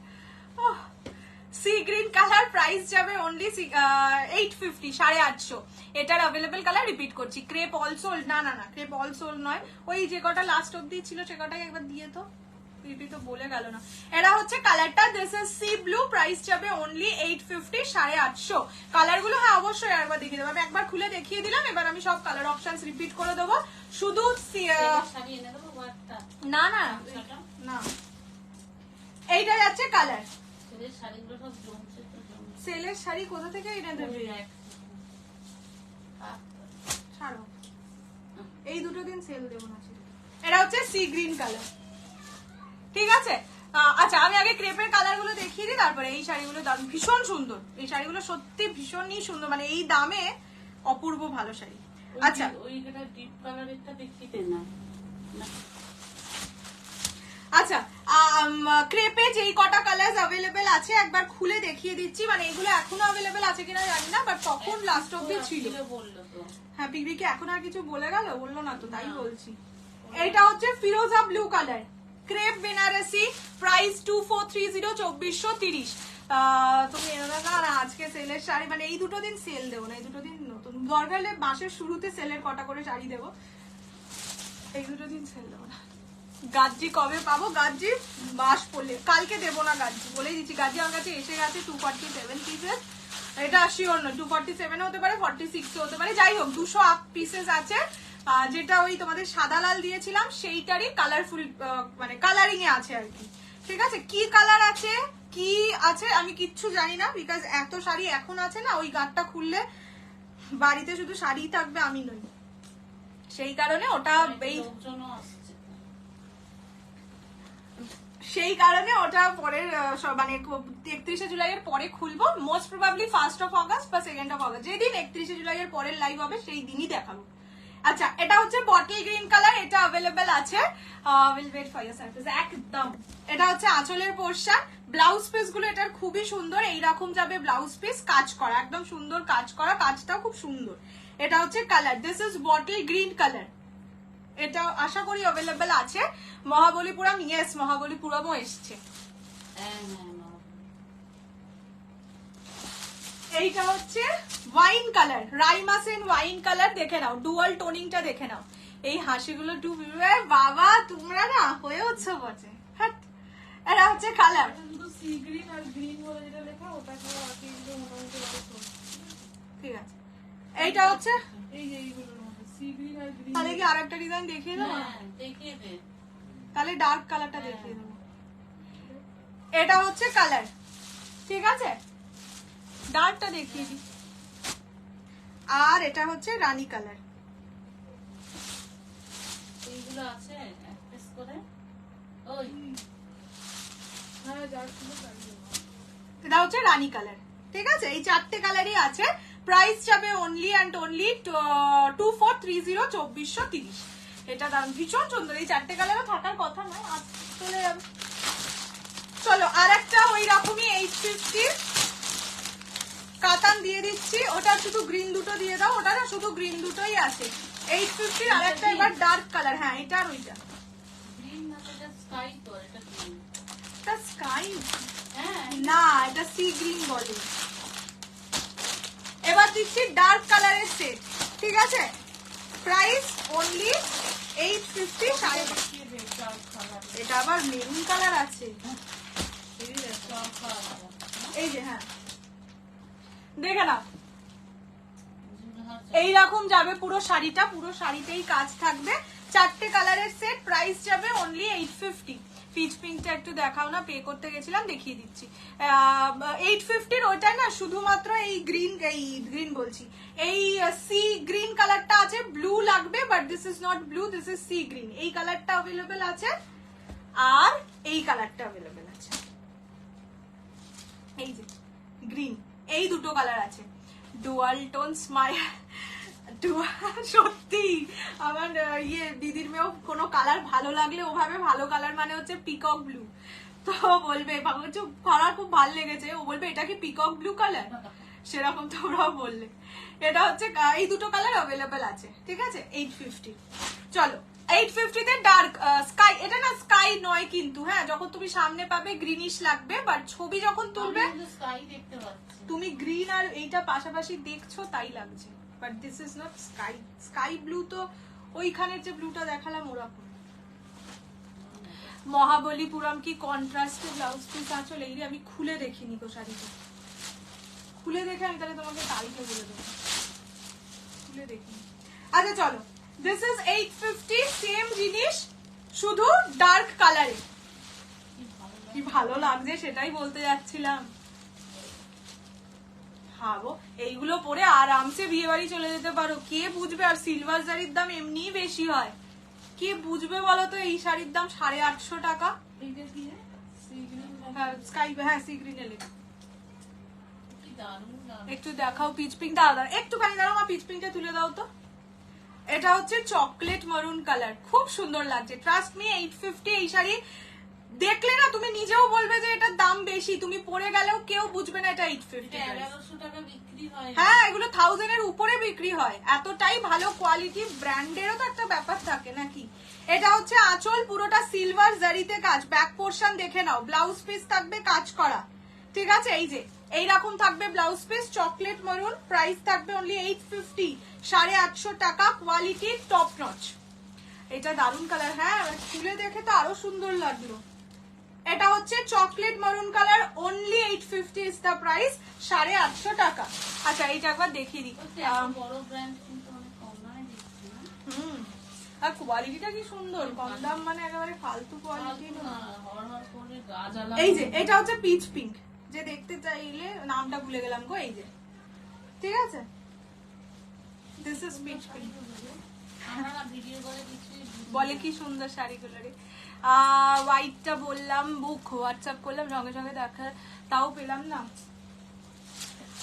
C green colour, price যাবে অনলি 850, 850। এটার অ্যাভেলেবেল কালার রিপিট করছি, ক্রেপ অল সোল্ড। না না না, ক্রেপ অল সোল্ড নয়, ওই যে কটা লাস্ট অব্দি ছিল সে কটাই একবার দিয়ে তো, পিপি তো বলে গেল না। এটা হচ্ছে কালারটা, this is C blue, price যাবে অনলি 850, 850। কালার গুলো হ্যাঁ অবশ্যই একবার দেখিয়ে দেবো, আমি একবার খুলে দেখিয়ে দিলাম। এবার আমি সব কালার অপশনস রিপিট করে দেবো, শুধু না না না, এইটা যাচ্ছে কালার। সেলের শাড়ি কোথা থেকে এনে দেবে? ছাড়ো, এই দুটো দিন সেল দেবো না। এটা হচ্ছে সি গ্রিন কালার, ঠিক আছে। আচ্ছা আমি আগে ক্রেপের কালার গুলো দেখিয়ে দিই, তারপরে এই শাড়িগুলো দাম ভীষণ সুন্দর। এই শাড়িগুলো সত্যি ভীষণই সুন্দর, মানে এই দামে অপূর্ব ভালো শাড়ি। আচ্ছা ওইটা ডিপ কালারেরটা দেখিতে না। আচ্ছা ক্রেপে যেই কটা কালার অ্যাভেলেবেল আছে একবার খুলে দেখিয়ে দিচ্ছি, মানে এগুলো এখনো অ্যাভেলেবেল আছে কিনা জানি না, বাট তখন লাস্ট অব্দি ছিল। হ্যাঁ পিকনিকে এখন আর কিছু বলে গেল? বললো না তো, তাই বলছি। এটা হচ্ছে ফিরোজা blue colour, crepe Banarasi, price 2430, 2430। তুমি না আজকে সেলের শাড়ি, মানে এই দুটো দিন সেল দেবো না, এই দুটো দিন নতুন দরকার হলে মাসের শুরুতে সেলের কটা করে শাড়ি দেবো, এই দুটো দিন সেল দেবো না। গাজ্জি কবে পাবো? গাজ্জি মাস পড়লে, কালকে দেবো না গাজ্জি, বলেই দিচ্ছি। গাজ্জি আমার কাছে এসে গেছে 247 পিসেস, এটা শিওর নয় 247 হতে পারে, 46 হতে পারে, যাই হোক 200 আপ পিসেস আছে। যেটা ওই তোমাদের সাদা লাল দিয়েছিলাম সেইটারই কালারফুল, মানে কালারিং এ আছে আর কি, ঠিক আছে। কি কালার আছে কি আছে আমি কিচ্ছু জানি না, বিকজ এত শাড়ি এখন আছে না, ওই গাঁটটা খুললে বাড়িতে শুধু শাড়ি থাকবে, আমি নই, সেই কারণে ওটা পরের মানে 31শে জুলাইয়ের পরে খুলবো, most probably 1st of August বা 2nd অফ অগস্ট, যেদিন 31শে জুলাইয়ের পরের লাইভ হবে সেই দিনই দেখাবো। আচ্ছা এটা হচ্ছে বটল গ্রিন কালার, এটা অ্যাভেলেবেল আছে, will wait for your service একদম। এটা হচ্ছে আঁচলের পোরশন, ব্লাউজ পিস গুলো এটার খুবই সুন্দর, এইরকম যাবে ব্লাউজ পিস, কাজ করা একদম সুন্দর, কাজ করা, কাজটাও খুব সুন্দর। এটা হচ্ছে colour, this is bottle green colour, এটা আশা করি অ্যাভেলেবেল আছে। মহাবলীপুরম, ইয়েস মহাবলীপুরমও এসছে। এইটা হচ্ছে ওয়াইন কালার, রাইমাসেন ওয়াইন কালার, দেখে নাও ডুয়াল টোনিংটা দেখে নাও। এই হাসিগুলো বাবা তোমরা না হয়ে হচ্ছে বটে, এটা হচ্ছে কালার। সি গ্রিন আর গ্রিন বলে যেটা লেখা ওটাকে মোটামুটি ঠিক আছে, এইটা হচ্ছে এই যে এইগুলোর মধ্যে সি গ্রিন আর গ্রিন। তাহলে কি আরেকটা ডিজাইন দেখিয়ে দেবো? দেখিয়ে দে, তাহলে ডার্ক কালারটা দেখিয়ে দেবো। এটা হচ্ছে কালার, ঠিক আছে, ডার্কটা দেখিয়ে দিই। আর এটা হচ্ছে রানী কালার, এইগুলো আছে এক পিস করে। ওই হ্যাঁ যার ছিল তাই জন্য। এটা হচ্ছে রানী কালার, ঠিক আছে? এই 4টে কালারই আছে। প্রাইস যাবে অনলি অ্যান্ড অনলি 2430, 2430। এটা দাম ভীষণ সুন্দর। এই 4টে কালারও থাকার কথা নয়, আজ চলে যাবে। চলো আর একটা ওই রকমই 850 কাতান দিয়ে দিচ্ছি। ওটা শুধু গ্রিন দুটো দিয়ে দাও, ওটা না শুধু গ্রিন দুটোই আছে। 850 আর একটা এবার ডার্ক কালার। হ্যাঁ এটা আর ওইটা গ্রিন না, এটা স্কাই তো, এটা গ্রিন। এটা স্কাই হ্যাঁ না, এটা সি গ্রিন বলে। এবার দিচ্ছি ডার্ক কালারের সেট, ঠিক আছে? Price only 850। কি রে চার কালার এটা আবার মেরুন কালার আছে, এই রে সব কালার। এই যে। হ্যাঁ দেখে নাও, এইরকম যাবে পুরো শাড়িটা, পুরো শাড়িতেই কাজ থাকবে। 4টে কালারের সেট, প্রাইস যাবে অনলি 850। পিচ পিঙ্কটা একটু দেখাও না, পে করতে গেছিলাম, দেখিয়ে দিচ্ছি। 850-র ওইটা না শুধুমাত্র এই গ্রিন বলছি, এই সি গ্রিন কালারটা আছে। ব্লু লাগবে, but this is not blue, this is sea green. এই কালারটা অ্যাভেলেবেল আছে আর এই কালারটা অ্যাভেলেবেল আছে। এই যে গ্রিন, এই দুটো কালার আছে। ডুয়াল টোন স্মাইল, সত্যি আমার দিদির মেয়েও কোনো কালার ভালো লাগলে ওভাবে ভালো কালার মানে হচ্ছে পিকক ব্লু, তো বলবে কালার খুব ভালো লেগেছে, ও বলবে এটা কি পিকক ব্লু কালার, সেরকম তোমরাও বললে। এটা হচ্ছে এই দুটো কালার অ্যাভেলেবেল আছে, ঠিক আছে? 850। চলো 850-তে ডার্ক স্কাই, এটা না স্কাই নয় কিন্তু, হ্যাঁ যখন তুমি সামনে পাবে গ্রিনিশ লাগবে, বাট ছবি যখন তুলবে স্কাই দেখতে পাচ্ছি। তুমি গ্রিন আর এইটা পাশাপাশি দেখছো তাই লাগছে, but this is not sky. Sky blue তো ওইখানের যে ব্লুটা দেখালাম ওরকম। মহাবলীপুরম কি কন্ট্রাস্টে ব্লাউজ পিস আঁচল, এই আমি খুলে দেখিনি তো শাড়িটা, খুলে দেখে আমি তাহলে তোমাকে কালকে বলে দেবো, খুলে দেখিনি। আচ্ছা চলো, দিস ইজ 850, সেম জিনিস শুধু ডার্ক কালারে। কি ভালো লাগছে সেটাই বলতে যাচ্ছিলাম। ভাবো এইগুলো পরে আরামসে বিয়ে বাড়ি চলে যেতে পারো, কে বুঝবে? আর সিলভার শাড়ির দাম এমনিই বেশি হয়, কে বুঝবে বলো তো? এই শাড়ির দাম 850 টাকা। এইটা কি রে সি গ্রিন স্কাই, হ্যাঁ সি গ্রিন এলে কি দারুণ দারুণ। একটু দেখাও পিচ পিঙ্ক, দাঁড়া একটুখানি দাঁড়াও, পিচ পিঙ্কটা তুলে দাও তো। এটা হচ্ছে চকলেট মারুন কালার, খুব সুন্দর লাগছে। ট্রাস্ট মি 850 এই শাড়ি দেখলে না তুমি নিজেও বলবে যে এটার দাম বেশি, তুমি পরে গেলেও কেউ বুঝবে না এটা 850। 1100 টাকা বিক্রি হয়। হ্যাঁ এগুলো 1000-এর উপরে বিক্রি হয়, এতটাই ভালো কোয়ালিটি। ব্র্যান্ডেরও তো একটা ব্যাপার থাকে নাকি। এটা হচ্ছে আঁচল, পুরোটা সিলভার জারিতে কাজ। ব্যাক পোর্শন দেখে নাও, ব্লাউজ পিস থাকবে কাজ করা, ঠিক আছে? এই যে এইরকম থাকবে ব্লাউজ পিস, চকলেট মারুন। প্রাইস থাকবে অনলি 850, 850 টাকা। Quality top notch. এটা দারুন কালার, হ্যাঁ খুলে দেখে তো আরো সুন্দর লাগলো। এটা হচ্ছে চকলেট মারুন colour, only 850 is the price, 850 টাকা। আচ্ছা এইটা একবার দেখিয়ে দিই। বড় ব্র্যান্ড কিন্তু অনেক কম দামে দিচ্ছে না। আর কোয়ালিটিটা কি সুন্দর, কম দাম মানে একেবারে ফালতু কোয়ালিটি না। হর করে গা জ্বালা। এই যে এটা হচ্ছে পিচ পিঙ্ক, যে দেখতে চাইলে নামটা ভুলে গেলাম গো। এই যে ঠিক আছে, দিস ইজ পিচ পিঙ্ক। আমরা না ভিডিও করে কিছুই বলে কি সুন্দর শাড়িগুলো রে। হোয়াইটটা বললাম, বুক হোয়াটসঅ্যাপ করলাম, সঙ্গে সঙ্গে দেখা তাও পেলাম না।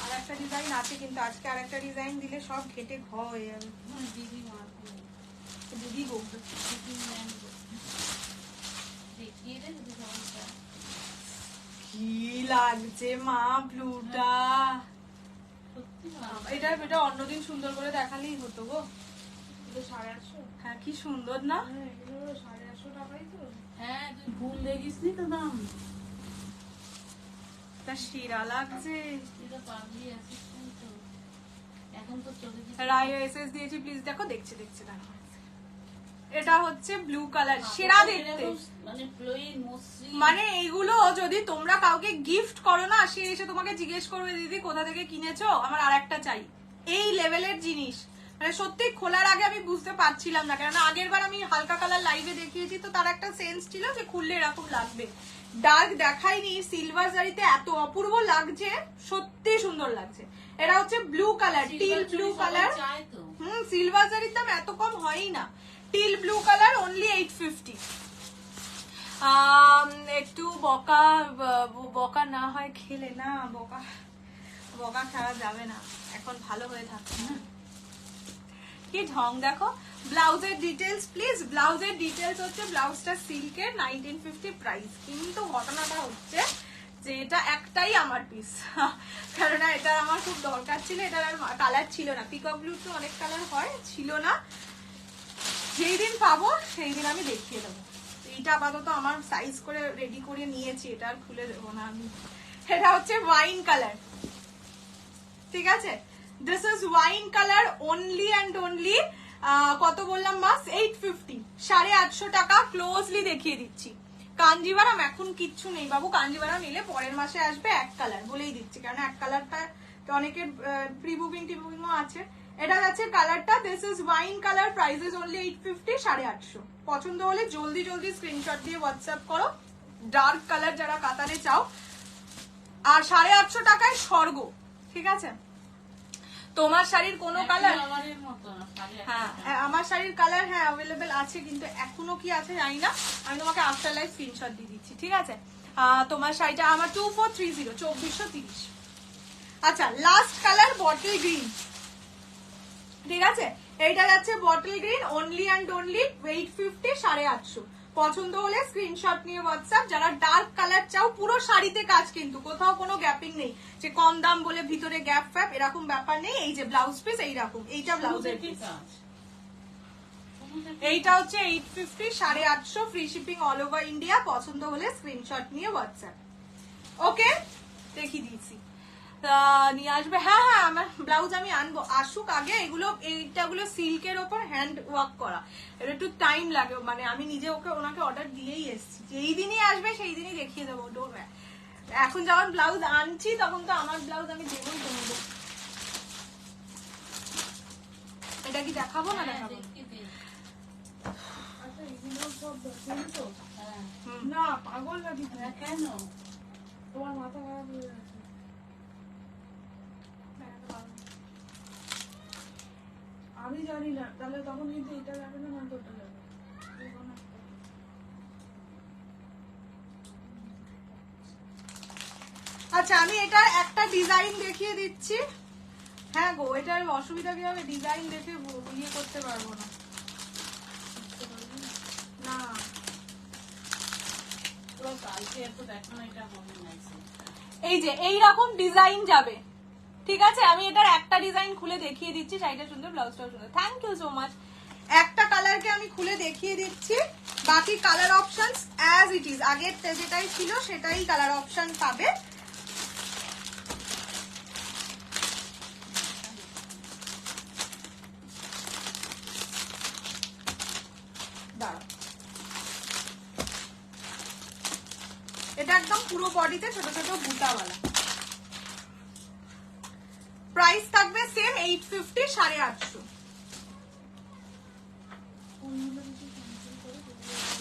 আর একটা ডিজাইন আছে কিন্তু আজকে আর একটা ডিজাইন দিলে সব ঘেটে ঘ হয়ে যাবে। দিদি মাকে দিদি গো দিদি ম্যাম দেখিয়ে দে যদি সমস্যা। কি লাগছে মা ব্লুটা। সত্যি ভালো। এটা অন্যদিন সুন্দর করে দেখালেই হতো গো। এটা 850। হ্যাঁ কি সুন্দর না। হ্যাঁ এগুলো 850 টাকাই তো। হ্যাঁ তুই ভুল দেখিসনি তো দাম। তা শিরা লাগছে। এটা পাগলি আছিস তো। এখন তো চলে গেছে। রায় এসএস দিয়েছি, প্লিজ দেখো। দেখছি দাঁড়াও। এটা হচ্ছে ব্লু কালার, সেরা দেখতে। মানে প্লেন মসৃণ। মানে এইগুলো যদি তোমরা কাউকে গিফট করো না, সে এসে তোমাকে জিজ্ঞেস করবে দিদি কোথা থেকে কিনেছো, আমার আরেকটা চাই। এই লেভেলের জিনিস মানে সত্যি খোলার আগে আমি বুঝতে পারছিলাম না, কেননা আগের বার আমি হালকা কালার লাইভে দেখিয়েছি তো তার একটা সেন্স ছিল যে খুললে এরকম লাগবে। ডার্ক দেখাইনি, সিলভার জারিতে এত অপূর্ব লাগছে, সত্যি সুন্দর লাগছে। এটা হচ্ছে blue colour, teal blue colour. Silver জারির দাম এত কম হয়ই না। Teal blue colour, only 850। একটু বকা বকা না হয় খেলে না, বকা বকা খাওয়া যাবে না, এখন ভালো হয়ে থাকছে না। কি ঢং দেখো। ব্লাউজের ডিটেলস প্লিজ। ব্লাউজের ডিটেলস হচ্ছে ব্লাউজটা সিল্কের, 1950 প্রাইস। কিন্তু ঘটনাটা হচ্ছে যে এটা একটাই আমার পিস, কেননা এটা আমার খুব দরকার ছিল, এটার আর কালার ছিল না। পিকক ব্লু তো অনেক কালার হয়, ছিল না। যেই দিন পাবো সেই দিন আমি দেখিয়ে দেবো। এইটা আপাতত আমার সাইজ করে রেডি করে নিয়েছি, এটা আর খুলে দেবো না আমি। এটা হচ্ছে ওয়াইন কালার, ঠিক আছে? This is wine colour, only and only কত বললাম মাস? 850, 850 টাকা। ক্লোজলি দেখিয়ে দিচ্ছি। কাঞ্জিভারাম এখন কিচ্ছু নেই বাবু, কাঞ্জিভারাম নিলে পরের মাসে আসবে এক কালার, বলেই দিচ্ছি, কারণ এক কালারটা অনেকের প্রি বুকিং টিবুকিংও আছে। এটা যাচ্ছে কালারটা, this is wine colour, price is only 850, 850। পছন্দ হলে জলদি জলদি স্ক্রিনশট দিয়ে হোয়াটসঅ্যাপ করো। ডার্ক কালার যারা কাতারে চাও, আর 850 টাকায় স্বর্গ, ঠিক আছে? তোমার শাড়ির কোনো কালার? হ্যাঁ, আমার শাড়ির কালার হ্যাঁ অ্যাভেলেবেল আছে, কিন্তু এখনো কি আছে জানি না। আমি তোমাকে আফটার লাইফ স্ক্রিনশট দিয়ে দিচ্ছি, ঠিক আছে? তোমার শাড়িটা আমার 2430, 2430। আচ্ছা, লাস্ট কালার বটল গ্রিন, ঠিক আছে? এইটা যাচ্ছে bottle green, only and only 850, 850। পছন্দ হলে স্ক্রিনশট নিয়ে হোয়াটসঅ্যাপ। যারা ডার্ক কালার চাও, পুরো শাড়িতে কাজ, কিন্তু কোথাও কোনো গ্যাপিং নেই যে কম দাম বলে ভিতরে গ্যাপ ফ্যাপ, এরকম ব্যাপার নেই। এই যে ব্লাউজ পিস এইরকম, এইটা ব্লাউজের পিস। এইটা হচ্ছে 850, 850, free shipping all over India. পছন্দ হলে স্ক্রিনশট নিয়ে হোয়াটসঅ্যাপ। ওকে, দেখিয়ে দিয়েছি, নিয়ে আসবে। হ্যাঁ হ্যাঁ, আমার ব্লাউজ আমি আনবো, আসুক আগে। এগুলো এইটাগুলো সিল্কের ওপর হ্যান্ড ওয়ার্ক করা, এটা একটু টাইম লাগে। মানে আমি নিজে ওনাকে অর্ডার দিয়েই এসেছি, যেই দিনই আসবে সেই দিনই দেখিয়ে দেবো। এখন যখন ব্লাউজ আনছি তখন তো আমার ব্লাউজ আমি দেবই দেবো। এটা কি দেখাবো না দেখাবো? না পাগল লাগি কেন? তোমার মাথা খারাপ হয়ে গেছে। আমি জানি না, তাহলে তখন কিন্তু এটা যাবে না, নয়তো ওটা যাবে। আচ্ছা, আমি এটা একটা ডিজাইন দেখিয়ে দিচ্ছি। হ্যাঁ গো, এটার অসুবিধা কি হবে? ডিজাইন দেখে ইয়ে করতে পারবো না। না এই যে এইরকম ডিজাইন যাবে, ঠিক আছে? আমি এটার একটা ডিজাইন খুলে দেখিয়ে দিচ্ছি। শাড়িটা সুন্দর, ব্লাউজটাও সুন্দর। Thank you so much. একটা কালারকে আমি খুলে দেখিয়ে দিচ্ছি, বাকি colour options as it is, আগের যেটাই ছিল সেটাই কালার অপশন পাবে। এটা একদম পুরো বডিতে ছোট ছোট বুটাওয়ালা। প্রাইস থাকবে সেম 850, 850।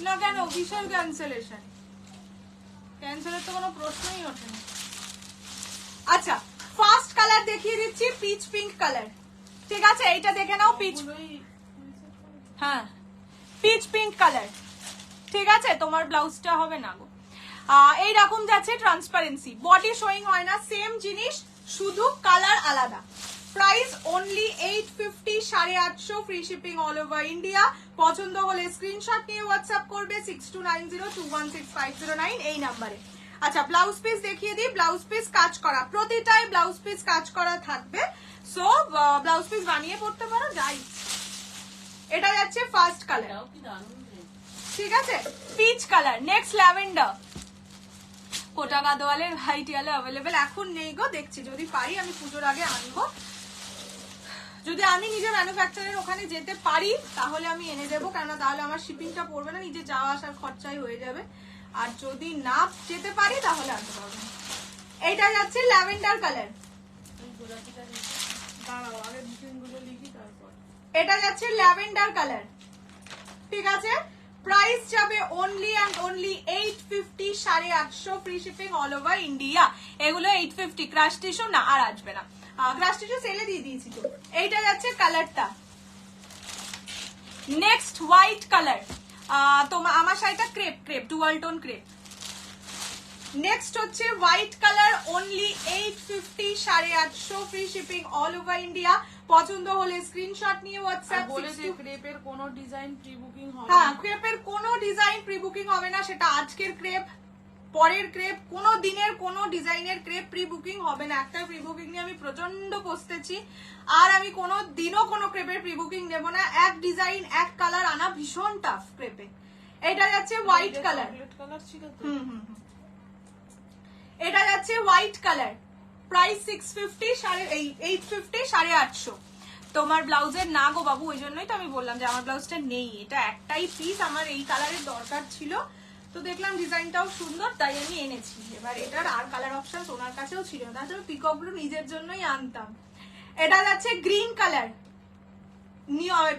না কেন, কিসের ক্যান্সেলেশন? ক্যান্সেলের তো কোনো প্রশ্নই ওঠে না। আচ্ছা, ফার্স্ট কালার দেখিয়ে দিচ্ছি, পিচ পিঙ্ক কালার, ঠিক আছে? এইটা দেখে নাও, পিচ, হ্যাঁ পিচ পিঙ্ক কালার, ঠিক আছে? তোমার ব্লাউজটা হবে না গো। এইরকম যাচ্ছে ট্রান্সপারেন্সি, বডি শোয়িং হয় না, সেম জিনিস, শুধু কালার আলাদা। Price only 850, 850, free shipping all over India. পছন্দ হলে স্ক্রিনশট নিয়ে হোয়াটসঅ্যাপ করবে 6290216509 এই নাম্বারে। আচ্ছা, ব্লাউজ পিস দেখিয়ে দিই। ব্লাউজ পিস কাজ করা, প্রতিটাই ব্লাউজ পিস কাজ করা থাকবে। সো ব্লাউজ পিস বানিয়ে পড়তে পারো, যাই। এটা যাচ্ছে ফার্স্ট কালার, ঠিক আছে? Peach colour. নেক্সট ল্যাভেন্ডার, কোটা গাদোয়ালের হোয়াইট ইয়ালো অ্যাভেলেবেল এখন নেই গো, দেখছি যদি পারি আমি পুজোর আগে আনবো। যদি আমি নিজে ম্যানুফ্যাকচারের ওখানে যেতে পারি তাহলে আমি এনে দেবো, কেননা তাহলে আমার শিপিংটা পড়বে না, নিজে যাওয়া আসার খরচাই হয়ে যাবে। আর যদি না যেতে পারি তাহলে আনতে পারবো। এইটা যাচ্ছে ল্যাভেন্ডার কালার, দাঁড়াও আগে ডিজাইনগুলো লিখি তারপর। এটা যাচ্ছে ল্যাভেন্ডার কালার, ঠিক আছে? প্রাইস যাবে only and only 850, 850, free shipping all over India. এগুলো 850, ক্রাশ টিস্যু না আর আসবে না, ক্রাশ টিস্যু সেলে দিয়ে দিয়েছি তো। এইটা যাচ্ছে কালারটা। নেক্সট হোয়াইট কালার, তোমার আমার শাড়িটা crepe crepe dual tone crepe. Next হচ্ছে white colour, only 850, 850 free shipping all over India. পছন্দ হলে স্ক্রিনশট নিয়ে হোয়াটসঅ্যাপ বলে যে ক্রেপের কোনো ডিজাইন প্রি বুকিং হবে হ্যাঁ না। ক্রেপের কোনো ডিজাইন প্রি বুকিং হবে না, সেটা আজকের ক্রেপ পরের ক্রেপ কোনো দিনের কোনো ডিজাইনের ক্রেপ প্রি বুকিং হবে না। একটা প্রি বুকিং নিয়ে আমি প্রচন্ড পস্তেছি, আর আমি কোনো দিনও কোনো ক্রেপের প্রি বুকিং নেব না। এক ডিজাইন এক কালার আনা ভীষণ টাফ ক্রেপে। এটা যাচ্ছে হোয়াইট কালার, চকলেট কালার ছিল তো। এটা যাচ্ছে হোয়াইট কালার, প্রাইস 650, 850, 850। তোমার ব্লাউজের না গো বাবু, ওই জন্যই তো আমি বললাম যে আমার ব্লাউজটা নেই, এটা একটাই পিস, আমার এই কালারের দরকার ছিল, তো দেখলাম ডিজাইনটাও সুন্দর তাই আমি এনেছি। এবার এটার আর কালার অপশন ওনার কাছেও ছিল না, তাছাড়া পিকগুলো নিজের জন্যই আনতাম। এটা যাচ্ছে গ্রিন কালার,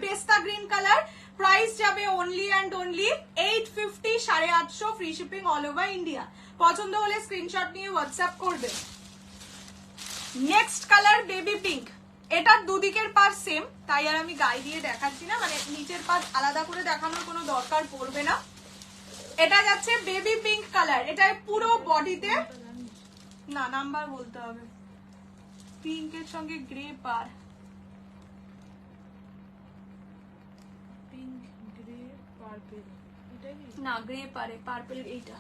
পেস্তা গ্রিন কালার, প্রাইস যাবে only and only 850, 850 free shipping all over India. পছন্দ হলে স্ক্রিনশট নিয়ে হোয়াটসঅ্যাপ করবে। নেক্সট কালার বেবি পিঙ্ক, এটার দুদিকের পাশ সেম, তাই আর আমি গায়ে দিয়ে দেখাচ্ছি না, মানে নিচের পাশ আলাদা করে দেখানোর কোনো দরকার পড়বে না। এটা যাচ্ছে বেবি পিঙ্ক কালার, এটা পুরো বডিতে না নাম্বার বলতে হবে, পিঙ্কের সঙ্গে গ্রে পার, পিঙ্ক গ্রে পার্পল, এটা কি না গ্রে পারে পার্পল এইটা।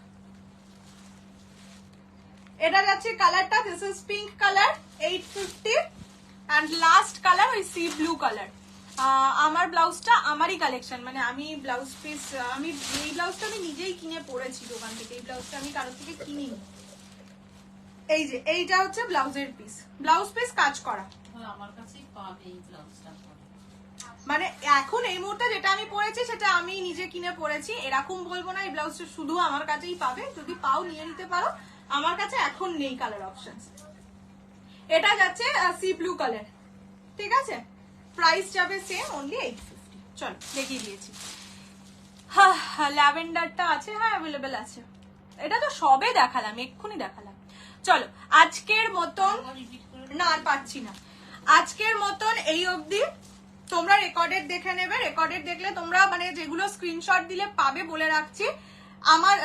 এটা যাচ্ছে কালারটা, this is pink colour 850, and last colour ওই সি ব্লু কালার। আমার ব্লাউজটা আমারই কালেকশন, মানে আমি ব্লাউজ পিস, আমি এই ব্লাউজটা আমি নিজেই কিনে পরেছি দোকান থেকে, এই ব্লাউজটা আমি কারোর থেকে কিনিনি। এই যে এইটা হচ্ছে ব্লাউজের পিস, ব্লাউজ পিস কাজ করা, আমার কাছেই পাবে এই ব্লাউজটা। মানে এখন এই মুহূর্তে যেটা আমি পরেছি সেটা আমি নিজে কিনে পরেছি, এরকম বলবো না এই ব্লাউজটা শুধু আমার কাছেই পাবে, যদি পাও নিয়ে নিতে পারো, আমার কাছে এখন নেই কালার অপশন। এটা যাচ্ছে সি ব্লু কালার, ঠিক আছে, প্রাইস যাবে সেম অনলি 850। চলো দেখিয়ে দিয়েছি। হ্যাঁ ল্যাভেন্ডারটা আছে, হ্যাঁ অ্যাভেলেবেল আছে, এটা তো সবে দেখালাম, এক্ষুনি দেখালাম। চলো আজকের মতন, না আর পাচ্ছি না, আজকের মতন এই অবধি। তোমরা রেকর্ডেড দেখে নেবে, রেকর্ডেড দেখলে তোমরা মানে যেগুলো স্ক্রিনশট দিলে পাবে বলে রাখছি। আমার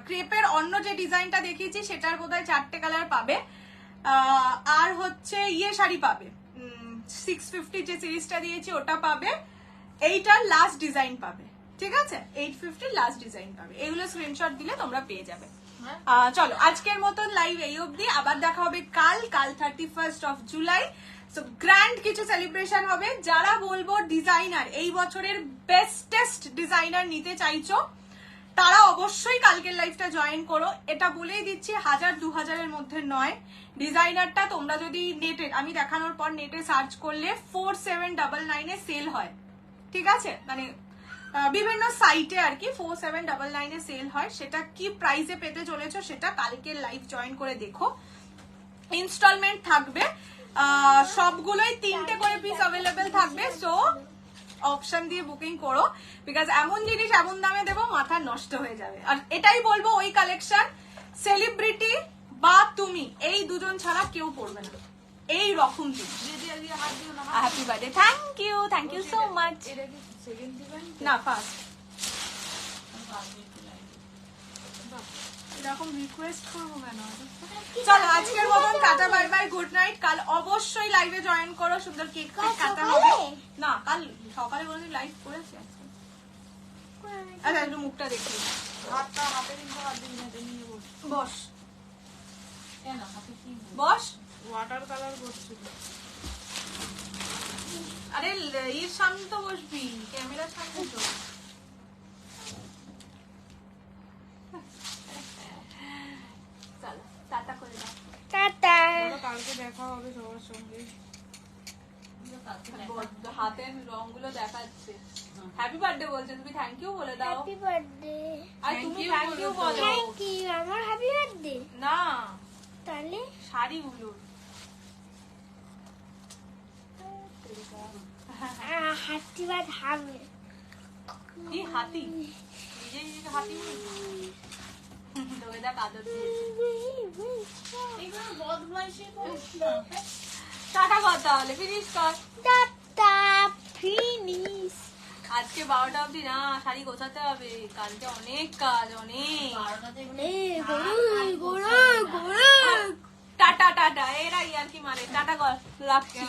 ক্রেপের অন্য যে ডিজাইনটা দেখিয়েছি সেটার বোধহয় 4টে কালার পাবে, আর হচ্ছে ইয়ে শাড়ি পাবে 650 যে সিরিজটা দিয়েছি ওটা পাবে, এইটার লাস্ট ডিজাইন পাবে, ঠিক আছে, 850 লাস্ট ডিজাইন পাবে, এগুলো স্ক্রিনশট দিলে তোমরা পেয়ে যাবে। চলো আজকের মতন লাইভ এই অবধি, আবার দেখা হবে কাল 31st of July. So grand কিছু সেলিব্রেশন হবে। যারা বলবো ডিজাইনার এই বছরের বেস্টেস্ট ডিজাইনার নিতে চাইছো তারা অবশ্যই কালকের লাইভটা জয়েন করো। এটা বলেই দিচ্ছি 1000-2000 মধ্যে নয়। ডিজাইনারটা তোমরা যদি নেটে, আমি দেখানোর পর নেটে সার্চ করলে 4799 সেল হয়, ঠিক আছে, মানে বিভিন্ন সাইটে আর কি 4799 সেল হয়। সেটা কি প্রাইসে পেতে চলেছো সেটা কালকের লাইভ জয়েন করে দেখো। ইনস্টলমেন্ট থাকবে, সবগুলোই 3টে করে পিস অ্যাভেলেবেল থাকবে, সো অপশন দিয়ে বুকিং করো, বিকজ এমন জিনিস এমন দামে দেবো মাথা নষ্ট হয়ে যাবে। আর এটাই বলবো, ওই কালেকশন সেলিব্রিটি বা তুমি এই দুজন ছাড়া কেউ পড়বে না, এই রকম জিনিস। Happy birthday, thank you so much. এটা কি সেকেন্ড ডিজাইন না ফার্স্ট, এরকম রিকোয়েস্ট করবো কেন? চলো আজকের মতন tata, bye bye, good night. কাল অবশ্যই লাইভে জয়েন করো, সুন্দর কেক কাটা হবে। না কাল সকালে বলে লাইভ করেছি আজকে। আচ্ছা একটু মুখটা দেখি, হাতটা হাতে কিন্তু হাত দিবি না, নিয়ে বস। বস কেন হাতে কি বস, ওয়াটার কালার করছিল। আরে এর সামনে তো বসবি, ক্যামেরার সামনে তো। চলো টাটা করে দাও। বলো কালকে দেখা হবে সবার সঙ্গে। হাতের রংগুলো দেখাচ্ছে। হ্যাপি বার্থডে বলছে, তুমি থ্যাংক ইউ বলে দাও। Happy birthday. আর তুমি থ্যাংক ইউ বলো। Thank you. আমার হ্যাপি বার্থডে। না তাহলে শাড়িগুলো হ্যাপি বার্থডে হবে। কি হাতি, নিজেই নিজেকে হাতি বলছি। তোকে দেখ আদর দিয়েছে। এগুলো বদমাইশি করিস না। টাটা কর তাহলে, ফিনিশ কর। Tata finish. আজকে 12টা অবধি না, শাড়ি গোছাতে হবে, কালকে অনেক কাজ, অনেক। 12টাতে টাটা টাটা, এরাই আর কি মানে টাটা, রাখছি।